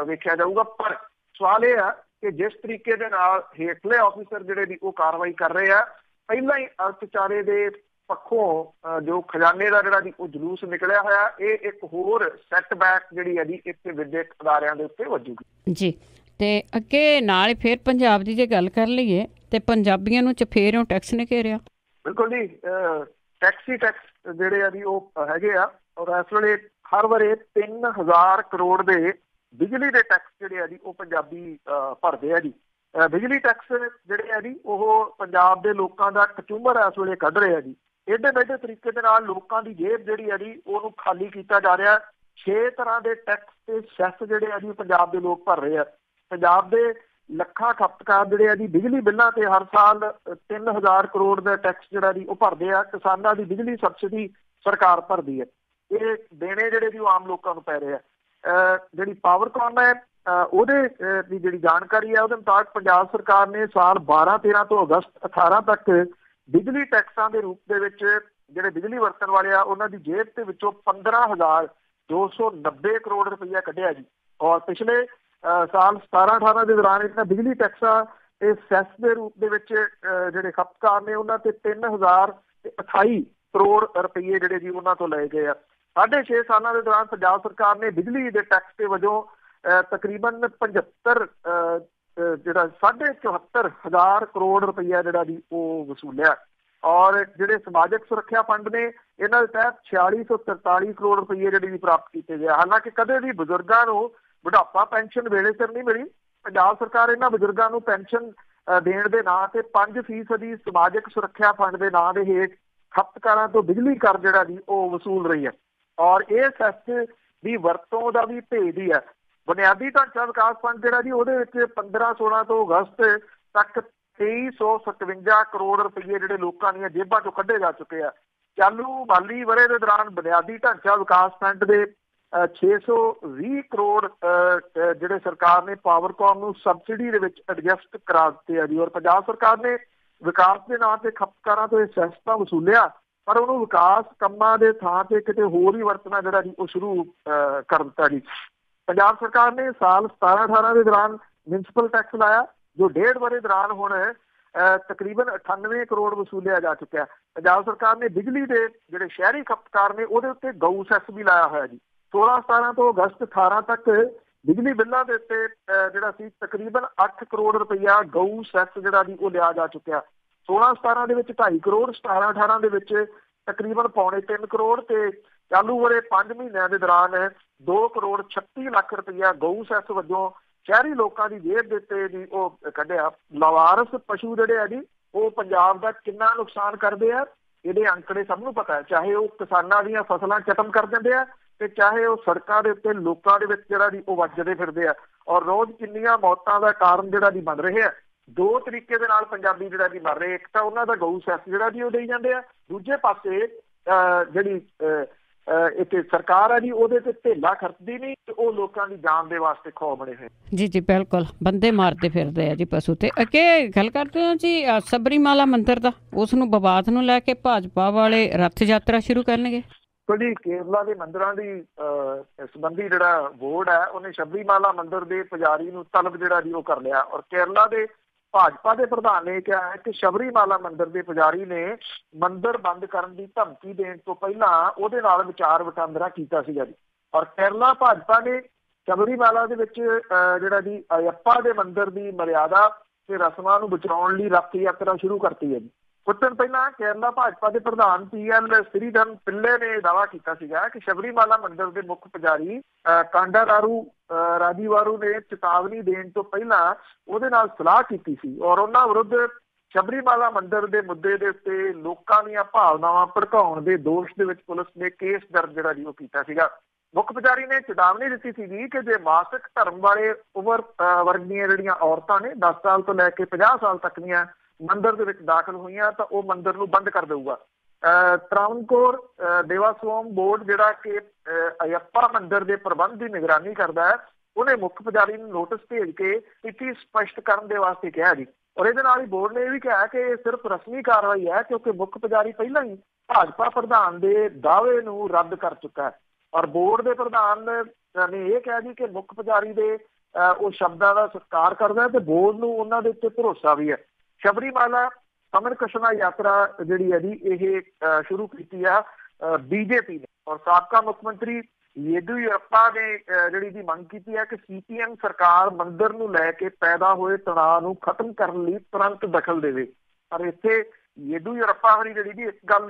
ਵੇਖਿਆ ਜਾਊਗਾ। ਪਰ ਸਵਾਲ ਇਹ ਆ ਕਿ ਜਿਸ ਤਰੀਕੇ ਦੇ ਨਾਲ ਹੇਠਲੇ ਆਫੀਸਰ ਜਿਹੜੇ ਜੀ ਉਹ ਕਾਰਵਾਈ ਕਰ ਰਹੇ ਆ, ਪਹਿਲਾਂ ਹੀ ਅਰਥਚਾਰੇ ਦੇ ਪੱਖੋਂ ਜੋ ਖਜ਼ਾਨੇ ਦਾ ਜਿਹੜਾ ਜੀ ਉਹ ਜਲੂਸ ਨਿਕਲਿਆ ਹੋਇਆ, ਇਹ ਇੱਕ ਹੋਰ ਸੈਟਬੈਕ ਜਿਹੜੀ ਹੈ ਜੀ ਇੱਥੇ ਵਿਦਿਅਕ ਅਦਾਰਿਆਂ ਦੇ ਉੱਤੇ ਵੱਜੂਗੀ ਜੀ। ਤੇ ਅੱਗੇ ਨਾਲ ਫਿਰ ਪੰਜਾਬ ਦੀ ਜੇ ਗੱਲ ਕਰ ਲਈਏ ਤੇ ਪੰਜਾਬੀਆਂ ਨੂੰ ਚਫੇਰਿਓਂ ਟੈਕਸ ਨੇ ਘੇਰਿਆ। ਬਿਲਕੁਲ ਜੀ, ਟੈਕਸ ਜਿਹੜੇ ਆ ਜੀ ਉਹ ਹੈਗੇ ਆ, ਔਰ ਇਸ ਵੇਲੇ ਹਰ ਵਾਰੇ 3000 ਕਰੋੜ ਦੇ ਬਿਜਲੀ ਦੇ ਟੈਕਸ ਜਿਹੜੇ ਆ ਜੀ ਉਹ ਪੰਜਾਬੀ ਭਰਦੇ ਆ ਜੀ। ਬਿਜਲੀ ਟੈਕਸ ਜਿਹੜੇ ਆ ਜੀ ਉਹ ਪੰਜਾਬ ਦੇ ਲੋਕਾਂ ਦਾ ਕਚੂਮਰ ਇਸ ਵੇਲੇ ਕੱਢ ਰਹੇ ਆ ਜੀ। ਏਡੇ ਮੇਡੇ ਤਰੀਕੇ ਦੇ ਨਾਲ ਲੋਕਾਂ ਦੀ ਜੇਬ ਜਿਹੜੀ ਆ ਜੀ ਉਹਨੂੰ ਖਾਲੀ ਕੀਤਾ ਜਾ ਰਿਹਾ। 6 ਤਰ੍ਹਾਂ ਦੇ ਟੈਕਸ ਤੇ ਸੈਸ ਜਿਹੜੇ ਆ ਜੀ ਪੰਜਾਬ ਦੇ ਲੋਕ ਭਰ ਰਹੇ ਆ। ਪੰਜਾਬ ਦੇ ਲੱਖਾਂ ਖਪਤਕਾਰ ਜਿਹੜੇ ਆ ਜੀ ਬਿਜਲੀ ਬਿੱਲਾਂ ਤੇ ਹਰ ਸਾਲ 3000 ਕਰੋੜ ਦਾ ਟੈਕਸ ਜਿਹੜਾ ਜੀ ਉਹ ਭਰਦੇ ਆ। ਕਿਸਾਨਾਂ ਦੀ ਬਿਜਲੀ ਸਬਸਿਡੀ ਸਰਕਾਰ ਭਰਦੀ ਹੈ। ਇਹ ਦੇਣੇ ਜਿਹੜੇ ਜੀ ਉਹ ਆਮ ਲੋਕਾਂ ਨੂੰ ਪੈ ਰਹੇ ਆ। ਜਿਹੜੀ ਪਾਵਰਕਾਮ ਹੈ ਉਹਦੇ ਦੀ ਜਿਹੜੀ ਜਾਣਕਾਰੀ ਹੈ ਉਹਦੇ ਮੁਤਾਬਕ ਪੰਜਾਬ ਸਰਕਾਰ ਨੇ ਸਾਲ 12-13 ਤੋਂ ਅਗਸਤ 18 ਤੱਕ ਬਿਜਲੀ ਟੈਕਸਾਂ ਦੇ ਰੂਪ ਦੇ ਵਿੱਚ ਜਿਹੜੇ ਬਿਜਲੀ ਵਰਤਣ ਵਾਲੇ ਆ ਉਹਨਾਂ ਦੀ ਜੇਬ ਦੇ ਵਿੱਚੋਂ 15,290 ਕਰੋੜ ਰੁਪਈਆ ਕੱਢਿਆ ਜੀ। ਔਰ ਪਿਛਲੇ ਸਾਲ 17-18 ਦੇ ਦੌਰਾਨ ਇਹਨਾਂ ਬਿਜਲੀ ਟੈਕਸਾਂ ਤੇ ਸੈਸ ਦੇ ਰੂਪ ਦੇ ਵਿੱਚ ਜਿਹੜੇ ਖਪਤਕਾਰ ਨੇ ਉਹਨਾਂ ਤੇ 3028 ਕਰੋੜ ਰੁਪਈਏ ਜਿਹੜੇ ਜੀ ਉਹਨਾਂ ਤੋਂ ਲਏ ਗਏ ਆ। 6.5 ਸਾਲਾਂ ਦੇ ਦੌਰਾਨ ਪੰਜਾਬ ਸਰਕਾਰ ਨੇ ਬਿਜਲੀ ਦੇ ਟੈਕਸ ਦੇ ਵਜੋਂ ਤਕਰੀਬਨ 74 ਜਿਹੜਾ 74,500 ਕਰੋੜ ਰੁਪਈਆ ਜਿਹੜਾ ਜੀ ਉਹ ਵਸੂਲਿਆ। ਔਰ ਜਿਹੜੇ ਸਮਾਜਿਕ ਸੁਰੱਖਿਆ ਫੰਡ ਨੇ ਇਹਨਾਂ ਦੇ ਤਹਿਤ 4643 ਕਰੋੜ ਰੁਪਈਏ ਜਿਹੜੀ ਪ੍ਰਾਪਤ ਕੀਤੇ ਗਏ। ਹਾਲਾਂਕਿ ਕਦੇ ਵੀ ਬਜ਼ੁਰਗਾਂ ਨੂੰ ਬੁਢਾਪਾ ਪੈਨਸ਼ਨ ਵੇਲੇ ਸਿਰ ਨਹੀਂ ਮਿਲੀ। ਪੰਜਾਬ ਸਰਕਾਰ ਇਹਨਾਂ ਬਜ਼ੁਰਗਾਂ ਨੂੰ ਪੈਨਸ਼ਨ ਦੇਣ ਦੇ ਨਾਂ ਤੇ 5% ਸਮਾਜਿਕ ਸੁਰੱਖਿਆ ਫੰਡ ਦੇ ਨਾਂ ਦੇ ਹੇਠ ਖਪਤਕਾਰਾਂ ਤੋਂ ਬਿਜਲੀ ਕਰ ਜਿਹੜਾ ਜੀ ਉਹ ਵਸੂਲ ਰਹੀ ਹੈ। ਔਰ ਇਹ ਸੈਸ ਦੀ ਵਰਤੋਂ ਦਾ ਵੀ ਭੇਦ ਹੀ ਹੈ। ਬੁਨਿਆਦੀ ਢਾਂਚਾ ਵਿਕਾਸ ਫੰਡ ਜਿਹੜਾ ਜੀ ਉਹਦੇ ਵਿੱਚ 15-16 ਤੋਂ ਅਗਸਤ ਤੱਕ 2357 ਕਰੋੜ ਰੁਪਈਏ ਜਿਹੜੇ ਲੋਕਾਂ ਦੀਆਂ ਜੇਬਾਂ ਚੋਂ ਕੱਢੇ ਜਾ ਚੁੱਕੇ ਆ। ਚਾਲੂ ਮਾਲੀ ਵਰ੍ਹੇ ਦੇ ਦੌਰਾਨ ਬੁਨਿਆਦੀ ਢਾਂਚਾ ਵਿਕਾਸ ਫੰਡ ਦੇ 620 ਕਰੋੜ ਜਿਹੜੇ ਸਰਕਾਰ ਨੇ ਪਾਵਰਕਾਮ ਨੂੰ ਸਬਸਿਡੀ ਦੇ ਵਿੱਚ ਐਡਜਸਟ ਕਰਾ ਦਿੱਤੇ ਆ ਜੀ। ਔਰ ਪੰਜਾਬ ਸਰਕਾਰ ਨੇ ਵਿਕਾਸ ਦੇ ਨਾਂ ਤੇ ਖਪਤਕਾਰਾਂ ਤੋਂ ਇਹ ਸੈਸ ਤਾਂ ਵਸੂਲਿਆ, ਪਰ ਉਹਨੂੰ ਵਿਕਾਸ ਕੰਮਾਂ ਦੇ ਥਾਂ ਤੇ ਕਿਤੇ ਹੋਰ ਹੀ ਵਰਤਣਾ ਜਿਹੜਾ ਜੀ ਉਹ ਸ਼ੁਰੂ ਕਰ ਦਿੱਤਾ ਜੀ। ਪੰਜਾਬ ਸਰਕਾਰ ਨੇ ਸਾਲ 17-18 ਦੇ ਦੌਰਾਨ ਮਿਊਨਿਸਪਲ ਟੈਕਸ ਲਾਇਆ, ਜੋ 1.5 ਵਰ੍ਹੇ ਦੌਰਾਨ ਹੁਣ ਤਕਰੀਬਨ 98 ਕਰੋੜ ਵਸੂਲਿਆ ਜਾ ਚੁੱਕਿਆ। ਪੰਜਾਬ ਸਰਕਾਰ ਨੇ ਬਿਜਲੀ ਦੇ ਜਿਹੜੇ ਸ਼ਹਿਰੀ ਖਪਤਕਾਰ ਨੇ ਉਹਦੇ ਉੱਤੇ ਗਊ ਸੈਸ ਵੀ ਲਾਇਆ ਹੋਇਆ ਜੀ। 16-17 ਤੋਂ ਅਗਸਤ 18 ਤੱਕ ਬਿਜਲੀ ਬਿੱਲਾਂ ਦੇ ਉੱਤੇ ਜਿਹੜਾ ਸੀ ਤਕਰੀਬਨ 8 ਕਰੋੜ ਰੁਪਈਆ ਗਊ ਸੈਸ ਜਿਹੜਾ ਜੀ ਉਹ ਲਿਆ ਜਾ ਚੁੱਕਿਆ। 16-17 ਦੇ ਵਿੱਚ 2.5 ਕਰੋੜ, 17-18 ਦੇ ਵਿੱਚ ਤਕਰੀਬਨ 3.25 ਕਰੋੜ ਤੇ ਚਾਲੂ ਵਰ੍ਹੇ 5 ਮਹੀਨਿਆਂ ਦੇ ਦੌਰਾਨ 2 ਕਰੋੜ 36 ਲੱਖ ਰੁਪਈਆ ਗਊ ਸੈਸ ਵਜੋਂ ਸ਼ਹਿਰੀ ਲੋਕਾਂ ਦੀ ਜੇਬ ਦੇ ਉੱਤੇ ਜੀ ਉਹ ਕੱਢਿਆ। ਲਾਵਾਰਸ ਪਸ਼ੂ ਜਿਹੜੇ ਆ ਜੀ ਉਹ ਪੰਜਾਬ ਦਾ ਕਿੰਨਾ ਨੁਕਸਾਨ ਕਰਦੇ ਆ ਇਹਦੇ ਅੰਕੜੇ ਸਭ ਨੂੰ ਪਤਾ ਹੈ। ਚਾਹੇ ਉਹ ਕਿਸਾਨਾਂ ਦੀਆਂ ਫਸਲਾਂ ਖਤਮ ਕਰ ਦਿੰਦੇ ਆ ਤੇ ਚਾਹੇ ਉਹ ਸੜਕਾਂ ਦੇ ਉੱਤੇ ਲੋਕਾਂ ਦੇ ਵਿੱਚ ਜਿਹੜਾ ਜੀ ਉਹ ਵੱਜਦੇ ਫਿਰਦੇ ਆ। ਔਰ ਰੋਜ਼ ਕਿੰਨੀਆਂ ਮੌਤਾਂ ਦਾ ਕਾਰਨ ਜਿਹੜਾ ਜੀ ਬਣ ਰਹੇ ਆ। 2 ਤਰੀਕੇ ਦੇ ਨਾਲ ਪੰਜਾਬੀ ਜਿਹੜਾ ਜੀ ਮਰ ਰਹੇ। ਇੱਕ ਤਾਂ ਉਹਨਾਂ ਦਾ ਗਊ ਸੈਸ ਜਿਹੜਾ ਜੀ ਉਹ ਦੇਈ ਜਾਂਦੇ ਆ, ਦੂਜੇ ਪਾਸੇ ਜਿਹੜੀ ਇੱਕ ਸਰਕਾਰ ਆ ਜੀ ਉਹਦੇ ਤੇ ਢੇਲਾ ਖਰਚਦੀ ਨਹੀਂ ਤੇ ਉਹ ਲੋਕਾਂ ਦੀ ਜਾਨ ਦੇ ਵਾਸਤੇ ਖੌਅ ਬਣੇ ਹੋਏ। ਜੀ ਬਿਲਕੁਲ, ਬੰਦੇ ਮਾਰਦੇ ਫਿਰਦੇ ਆ ਜੀ ਪਸ਼ੂ। ਤੇ ਅੱਗੇ ਗੱਲ ਕਰਦੇ ਹਾਂ ਜੀ ਸਬਰੀਮਾਲਾ ਮੰਦਿਰ ਦਾ, ਉਸ ਨੂੰ ਵਿਵਾਦ ਨੂੰ ਲੈ ਕੇ ਭਾਜਪਾ ਵਾਲੇ ਰੱਥ ਯਾਤਰਾ ਸ਼ੁਰੂ ਕਰਨਗੇ। ਜੀ ਕੇਰਲਾ ਦੇ ਮੰਦਿਰਾਂ ਦੀ ਸੰਬੰਧੀ ਜਿਹੜਾ ਬੋਰਡ ਹੈ ਉਹਨੇ ਸਬਰੀਮਾਲਾ ਮੰਦਿਰ ਦੇ ਪੁਜਾਰੀ ਨੂੰ ਤਲਬ ਜਿਹੜਾ ਜੀ ਉਹ ਕਰ ਲਿਆ। ਔਰ ਕੇਰਲਾ ਦੇ ਭਾਜਪਾ ਦੇ ਪ੍ਰਧਾਨ ਨੇ ਕਿਹਾ ਹੈ ਕਿ ਸਬਰੀਮਾਲਾ ਮੰਦਿਰ ਦੇ ਪੁਜਾਰੀ ਨੇ ਮੰਦਿਰ ਬੰਦ ਕਰਨ ਦੀ ਧਮਕੀ ਦੇਣ ਤੋਂ ਪਹਿਲਾਂ ਉਹਦੇ ਨਾਲ ਵਿਚਾਰ ਵਟਾਂਦਰਾ ਕੀਤਾ ਸੀਗਾ ਜੀ। ਔਰ ਕੇਰਲਾ ਭਾਜਪਾ ਨੇ ਸਬਰੀਮਾਲਾ ਦੇ ਵਿੱਚ ਜਿਹੜਾ ਜੀ ਅਯੱਪਾ ਦੇ ਮੰਦਿਰ ਦੀ ਮਰਿਆਦਾ ਤੇ ਰਸਮਾਂ ਨੂੰ ਬਚਾਉਣ ਲਈ ਰੱਥ ਯਾਤਰਾ ਸ਼ੁਰੂ ਕਰਤੀ ਹੈ ਜੀ। ਕੁਝ ਦਿਨ ਪਹਿਲਾਂ ਕੇਰਲਾ ਭਾਜਪਾ ਦੇ ਪ੍ਰਧਾਨ PL ਸ੍ਰੀਧਰਨ ਪਿੱਲੇ ਨੇ ਦਾਅਵਾ ਕੀਤਾ ਸੀਗਾ ਕਿ ਸਬਰੀਮਾਲਾ ਮੰਦਿਰ ਦੇ ਮੁੱਖ ਪੁਜਾਰੀ ਕਾਂਡਾਰਾਰੂ ਰਾਜੀਵਾਰੂ ਨੇ ਚੇਤਾਵਨੀ ਦੇਣ ਤੋਂ ਪਹਿਲਾਂ ਉਹਦੇ ਨਾਲ ਸਲਾਹ ਕੀਤੀ ਸੀ। ਔਰ ਉਹਨਾਂ ਵਿਰੁੱਧ ਸਬਰੀਮਾਲਾ ਮੰਦਿਰ ਦੇ ਮੁੱਦੇ ਦੇ ਉੱਤੇ ਲੋਕਾਂ ਦੀਆਂ ਭਾਵਨਾਵਾਂ ਭੜਕਾਉਣ ਦੇ ਦੋਸ਼ ਦੇ ਵਿੱਚ ਪੁਲਿਸ ਨੇ ਕੇਸ ਦਰਜ ਜਿਹੜਾ ਜੀ ਉਹ ਕੀਤਾ ਸੀਗਾ। ਮੁੱਖ ਪੁਜਾਰੀ ਨੇ ਚੇਤਾਵਨੀ ਦਿੱਤੀ ਸੀਗੀ ਕਿ ਜੇ ਮਾਸਿਕ ਧਰਮ ਵਾਲੇ ਉਮਰ ਵਰਗ ਦੀਆਂ ਜਿਹੜੀਆਂ ਔਰਤਾਂ ਨੇ 10 ਸਾਲ ਤੋਂ ਲੈ ਕੇ 50 ਸਾਲ ਤੱਕ ਦੀਆਂ ਮੰਦਿਰ ਦੇ ਵਿੱਚ ਦਾਖਲ ਹੋਈਆਂ ਤਾਂ ਉਹ ਮੰਦਿਰ ਨੂੰ ਬੰਦ ਕਰ ਦੇਊਗਾ। ਤ੍ਰਾਵਣਕੋਰ ਦੇਵਾਸੋਮ ਬੋਰਡ ਜਿਹੜਾ ਕਿ ਅਯੱਪਾ ਮੰਦਿਰ ਦੇ ਪ੍ਰਬੰਧ ਦੀ ਨਿਗਰਾਨੀ ਕਰਦਾ ਹੈ, ਉਹਨੇ ਮੁੱਖ ਪੁਜਾਰੀ ਨੂੰ ਨੋਟਿਸ ਭੇਜ ਕੇ ਸਥਿਤੀ ਸਪਸ਼ਟ ਕਰਨ ਦੇ ਵਾਸਤੇ ਕਿਹਾ ਜੀ। ਔਰ ਇਹਦੇ ਨਾਲ ਹੀ ਬੋਰਡ ਨੇ ਇਹ ਵੀ ਕਿਹਾ ਕਿ ਇਹ ਸਿਰਫ ਰਸਮੀ ਕਾਰਵਾਈ ਹੈ ਕਿਉਂਕਿ ਮੁੱਖ ਪੁਜਾਰੀ ਪਹਿਲਾਂ ਹੀ ਭਾਜਪਾ ਪ੍ਰਧਾਨ ਦੇ ਦਾਅਵੇ ਨੂੰ ਰੱਦ ਕਰ ਚੁੱਕਾ ਹੈ। ਔਰ ਬੋਰਡ ਦੇ ਪ੍ਰਧਾਨ ਨੇ ਇਹ ਕਿਹਾ ਜੀ ਕਿ ਮੁੱਖ ਪੁਜਾਰੀ ਦੇ ਉਹ ਸ਼ਬਦਾਂ ਦਾ ਸਤਿਕਾਰ ਕਰਦਾ ਤੇ ਬੋਰਡ ਨੂੰ ਉਹਨਾਂ ਦੇ ਉੱਤੇ ਭਰੋਸਾ ਵੀ ਹੈ। ਸ਼ਬਰੀਮਾਲਾ ਸਮਰ ਕ੍ਰਿਸ਼ਨਾ ਯਾਤਰਾ ਜਿਹੜੀ ਹੈ ਜੀ ਇਹ ਸ਼ੁਰੂ ਕੀਤੀ ਆ ਬੀਜੇਪੀ ਨੇ, ਔਰ ਸਾਬਕਾ ਮੁੱਖ ਮੰਤਰੀ ਯੇਦੂਯੱਪਾ ਨੇ ਜਿਹੜੀ ਦੀ ਮੰਗ ਕੀਤੀ ਹੈ ਕਿ CPM ਸਰਕਾਰ ਮੰਦਿਰ ਨੂੰ ਲੈ ਕੇ ਪੈਦਾ ਹੋਏ ਤਣਾਅ ਨੂੰ ਖਤਮ ਕਰਨ ਲਈ ਤੁਰੰਤ ਦਖਲ ਦੇਵੇ। ਪਰ ਇੱਥੇ ਯੇਦੂਯੱਪਾ ਹੋਰੀ ਜਿਹੜੀ ਦੀ ਇੱਕ ਗੱਲ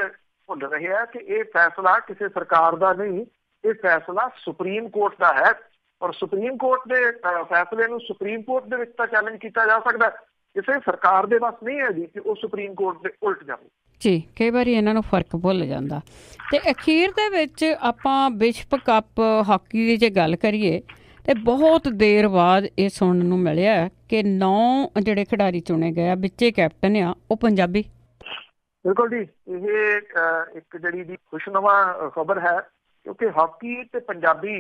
ਭੁੱਲ ਰਹੇ ਹੈ ਕਿ ਇਹ ਫੈਸਲਾ ਕਿਸੇ ਸਰਕਾਰ ਦਾ ਨਹੀਂ, ਇਹ ਫੈਸਲਾ ਸੁਪਰੀਮ ਕੋਰਟ ਦਾ ਹੈ। ਔਰ ਸੁਪਰੀਮ ਕੋਰਟ ਦੇ ਫੈਸਲੇ ਨੂੰ ਸੁਪਰੀਮ ਕੋਰਟ ਦੇ ਵਿੱਚ ਤਾਂ ਚੈਲੰਜ ਕੀਤਾ ਜਾ ਸਕਦਾ, ਕਿਸੇ ਸਰਕਾਰ ਦੇ ਬਸ ਨਹੀਂ ਹੈ ਜੀ ਕਿ ਉਹ ਸੁਪਰੀਮ ਕੋਰਟ ਦੇ ਉਲਟ ਜਾਵੇ। ਜੀ, ਕਈ ਵਾਰੀ ਇਹਨਾਂ ਨੂੰ ਫਰਕ ਭੁੱਲ ਜਾਂਦਾ। ਤੇ ਅਖੀਰ ਦੇ ਵਿੱਚ ਆਪਾਂ ਵਿਸ਼ਵ ਕੱਪ ਹਾਕੀ ਦੀ ਜੇ ਗੱਲ ਕਰੀਏ ਤੇ ਬਹੁਤ ਦੇਰ ਬਾਅਦ ਇਹ ਸੁਣਨ ਨੂੰ ਮਿਲਿਆ ਕਿ 9 ਜਿਹੜੇ ਖਿਡਾਰੀ ਚੁਣੇ ਗਏ ਆ, ਵਿੱਚੇ ਕੈਪਟਨ ਆ ਉਹ ਪੰਜਾਬੀ। ਬਿਲਕੁਲ ਜੀ, ਇਹ ਇੱਕ ਜਿਹੜੀ ਦੀ ਖੁਸ਼ਨੁਮਾ ਖਬਰ ਹੈ, ਕਿਉਂਕਿ ਹਾਕੀ ਤੇ ਪੰਜਾਬੀ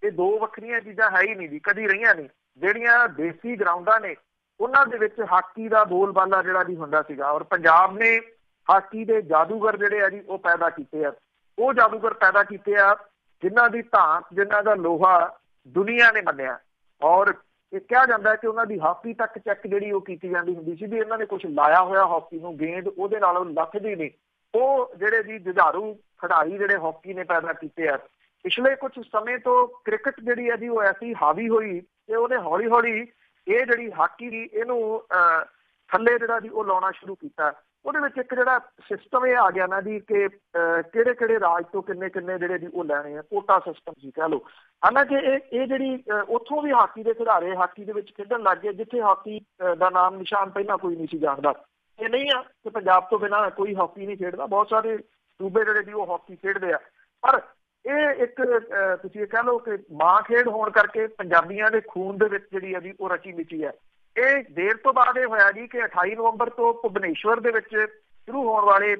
ਇਹ ਦੋ ਵੱਖਰੀਆਂ ਚੀਜ਼ਾਂ ਹੈ ਹੀ ਨਹੀਂ ਜੀ, ਕਦੀ ਰਹੀਆਂ ਨਹੀਂ। ਜਿਹੜੀਆਂ ਦੇਸੀ ਗਰਾਊਂਡਾਂ ਨੇ ਉਹਨਾਂ ਦੇ ਵਿੱਚ ਹਾਕੀ ਦਾ ਬੋਲਬਾਲਾ ਜਿਹੜਾ ਵੀ ਹੁੰਦਾ ਸੀਗਾ, ਔਰ ਪੰਜਾਬ ਨੇ ਹਾਕੀ ਦੇ ਜਾਦੂਗਰ ਜਿਹੜੇ ਆ ਜੀ ਉਹ ਪੈਦਾ ਕੀਤੇ ਆ। ਉਹ ਜਾਦੂਗਰ ਪੈਦਾ ਕੀਤੇ ਆ ਜਿਨ੍ਹਾਂ ਦੀ ਧਾਤ, ਜਿਨ੍ਹਾਂ ਦਾ ਲੋਹਾ ਦੁਨੀਆ ਨੇ ਮੰਨਿਆ। ਔਰ ਇਹ ਕਿਹਾ ਜਾਂਦਾ ਕਿ ਉਹਨਾਂ ਦੀ ਹਾਕੀ ਤੱਕ ਚੈੱਕ ਜਿਹੜੀ ਉਹ ਕੀਤੀ ਜਾਂਦੀ ਹੁੰਦੀ ਸੀ ਵੀ ਇਹਨਾਂ ਨੇ ਕੁਝ ਲਾਇਆ ਹੋਇਆ ਹਾਕੀ ਨੂੰ, ਗੇਂਦ ਉਹਦੇ ਨਾਲ ਉਹ ਲੱਥਦੀ ਨਹੀਂ। ਉਹ ਜਿਹੜੇ ਜੀ ਜੁਝਾਰੂ ਖਿਡਾਰੀ ਜਿਹੜੇ ਹਾਕੀ ਨੇ ਪੈਦਾ ਕੀਤੇ ਆ। ਪਿਛਲੇ ਕੁਝ ਸਮੇਂ ਤੋਂ ਕ੍ਰਿਕਟ ਜਿਹੜੀ ਹੈ ਜੀ ਉਹ ਐਸੀ ਹਾਵੀ ਹੋਈ ਤੇ ਉਹਨੇ ਹੌਲੀ ਹੌਲੀ ਇਹ ਜਿਹੜੀ ਹਾਕੀ ਦੀ ਇਹਨੂੰ ਥੱਲੇ ਜਿਹੜਾ ਜੀ ਉਹ ਲਾਉਣਾ ਸ਼ੁਰੂ ਕੀਤਾ। ਉਹਦੇ ਵਿੱਚ ਇੱਕ ਜਿਹੜਾ ਸਿਸਟਮ ਇਹ ਆ ਗਿਆ ਨਾ ਜੀ ਕਿ ਕਿਹੜੇ ਕਿਹੜੇ ਰਾਜ ਤੋਂ ਕਿੰਨੇ ਕਿੰਨੇ ਜਿਹੜੇ ਜੀ ਉਹ ਲੈਣੇ ਆ, ਕੋਟਾ ਸਿਸਟਮ ਸੀ ਕਹਿ ਲਓ। ਹਾਲਾਂਕਿ ਇਹ ਜਿਹੜੀ ਉੱਥੋਂ ਵੀ ਹਾਕੀ ਦੇ ਖਿਡਾਰੀ ਹਾਕੀ ਦੇ ਵਿੱਚ ਖੇਡਣ ਲੱਗ ਗਏ ਜਿੱਥੇ ਹਾਕੀ ਦਾ ਨਾਮ ਨਿਸ਼ਾਨ ਪਹਿਲਾਂ ਕੋਈ ਨਹੀਂ ਸੀ ਜਾਣਦਾ। ਇਹ ਨਹੀਂ ਆ ਕਿ ਪੰਜਾਬ ਤੋਂ ਬਿਨਾਂ ਕੋਈ ਹਾਕੀ ਨਹੀਂ ਖੇਡਦਾ, ਬਹੁਤ ਸਾਰੇ ਸੂਬੇ ਜਿਹੜੇ ਜੀ ਉਹ ਹਾਕੀ ਖੇਡਦੇ ਆ। ਪਰ ਇਹ ਇੱਕ ਤੁਸੀਂ ਇਹ ਕਹਿ ਲਓ ਕਿ ਮਾਂ ਖੇਡ ਹੋਣ ਕਰਕੇ ਪੰਜਾਬੀਆਂ ਦੇ ਖੂਨ ਦੇ ਵਿੱਚ ਜਿਹੜੀ ਹੈ ਜੀ ਉਹ ਰਚੀ ਮਿਚੀ ਹੈ। ਇਹ ਦੇਰ ਤੋਂ ਬਾਅਦ ਇਹ ਹੋਇਆ ਜੀ ਕਿ 28 ਨਵੰਬਰ ਤੋਂ ਭੁਵਨੇਸ਼ਵਰ ਦੇ ਵਿੱਚ ਸ਼ੁਰੂ ਹੋਣ ਵਾਲੇ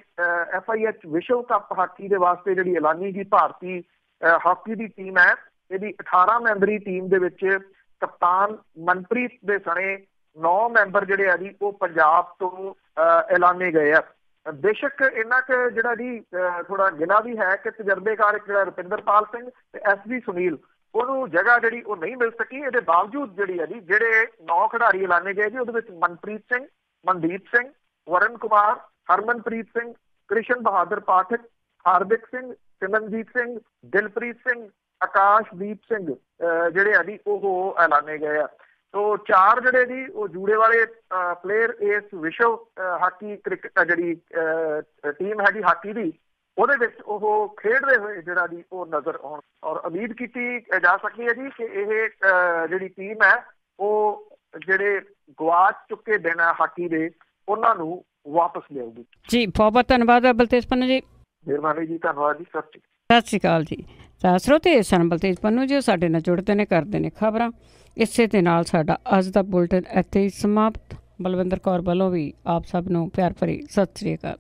FIH ਵਿਸ਼ਵ ਕੱਪ ਹਾਕੀ ਦੇ ਵਾਸਤੇ ਜਿਹੜੀ ਐਲਾਨੀ ਗਈ ਭਾਰਤੀ ਹਾਕੀ ਦੀ ਟੀਮ ਹੈ, ਇਹਦੀ 18 ਮੈਂਬਰੀ ਟੀਮ ਦੇ ਵਿੱਚ ਕਪਤਾਨ ਮਨਪ੍ਰੀਤ ਦੇ ਸਣੇ 9 ਮੈਂਬਰ ਜਿਹੜੇ ਆ ਜੀ ਉਹ ਪੰਜਾਬ ਤੋਂ ਐਲਾਨੇ ਗਏ ਆ। ਬੇਸ਼ੱਕ ਇਹਨਾਂ ਕੁ ਜਿਹੜਾ ਜੀ ਥੋੜਾ ਗਿਲਾ ਵੀ ਹੈ ਕਿ ਤਜਰਬੇਕਾਰ ਜਿਹੜਾ ਰੁਪਿੰਦਰਪਾਲ ਸਿੰਘ ਤੇ SV ਸੁਨੀਲ ਉਹਨੂੰ ਜਗ੍ਹਾ ਜਿਹੜੀ ਉਹ ਨਹੀਂ ਮਿਲ ਸਕੀ। ਇਹਦੇ ਬਾਵਜੂਦ ਜਿਹੜੀ ਹੈ ਜੀ ਜਿਹੜੇ 9 ਖਿਡਾਰੀ ਐਲਾਨੇ ਗਏ ਜੀ ਉਹਦੇ ਵਿੱਚ ਮਨਪ੍ਰੀਤ ਸਿੰਘ, ਮਨਦੀਪ ਸਿੰਘ, ਵਰਨ ਕੁਮਾਰ, ਹਰਮਨਪ੍ਰੀਤ ਸਿੰਘ, ਕ੍ਰਿਸ਼ਨ ਬਹਾਦਰ ਪਾਠਕ, ਹਾਰਦਿਕ ਸਿੰਘ, ਸਿਮਰਨਜੀਤ ਸਿੰਘ, ਦਿਲਪ੍ਰੀਤ ਸਿੰਘ, ਆਕਾਸ਼ਦੀਪ ਸਿੰਘ ਜਿਹੜੇ ਆ ਜੀ ਉਹ ਐਲਾਨੇ ਗਏ ਆ। ਤੋ 4 ਜਿਹੜੇ ਜੀ ਉਹ ਜੂੜੇ ਵਾਲੇ ਪਲੇਅਰ ਇਸ ਵਿਸ਼ਵ ਹਾਕੀ ਕ੍ਰਿਕਟ ਜਿਹੜੀ ਟੀਮ ਹੈਗੀ ਹਾਕੀ ਦੀ ਉਹਦੇ ਵਿੱਚ ਉਹ ਖੇਡਦੇ ਹੋਏ ਜਿਹੜਾ ਜੀ ਉਹ ਨਜ਼ਰ ਆਉਣ। ਔਰ ਉਮੀਦ ਕੀਤੀ ਜਾ ਸਕਦੀ ਹੈ ਜੀ ਕਿ ਇਹ ਜਿਹੜੀ ਟੀਮ ਹੈ ਉਹ ਜਿਹੜੇ ਗਵਾਚ ਚੁੱਕੇ ਦਿਨ ਹੈ ਹਾਕੀ ਦੇ ਉਹਨਾਂ ਨੂੰ ਵਾਪਸ ਲਿਆਊਗੀ। ਜੀ ਬਹੁਤ ਬਹੁਤ ਧੰਨਵਾਦ ਬਲਤੇਜ ਪੰਨੂ ਜੀ। ਮਿਹਰਬਾਨੀ ਜੀ, ਧੰਨਵਾਦ ਜੀ, ਸਤਿ ਸ਼੍ਰੀ ਅਕਾਲ ਜੀ। ਤਾਂ ਸਰੋਤੇ ਸਨ ਬਲਤੇਜ ਪੰਨੂ ਜੀ ਸਾਡੇ ਨਾਲ ਜੁੜਦੇ ਨੇ, ਕਰਦੇ ਨੇ ਖਬਰਾਂ। ਇਸੇ ਦੇ ਨਾਲ ਸਾਡਾ ਅੱਜ ਦਾ ਬੁਲਟਨ ਇੱਥੇ ਹੀ ਸਮਾਪਤ। ਬਲਵਿੰਦਰ ਕੌਰ ਵੱਲੋਂ ਵੀ ਆਪ ਸਭ ਨੂੰ ਪਿਆਰ ਭਰੀ ਸਤਿ ਸ਼੍ਰੀ ਅਕਾਲ।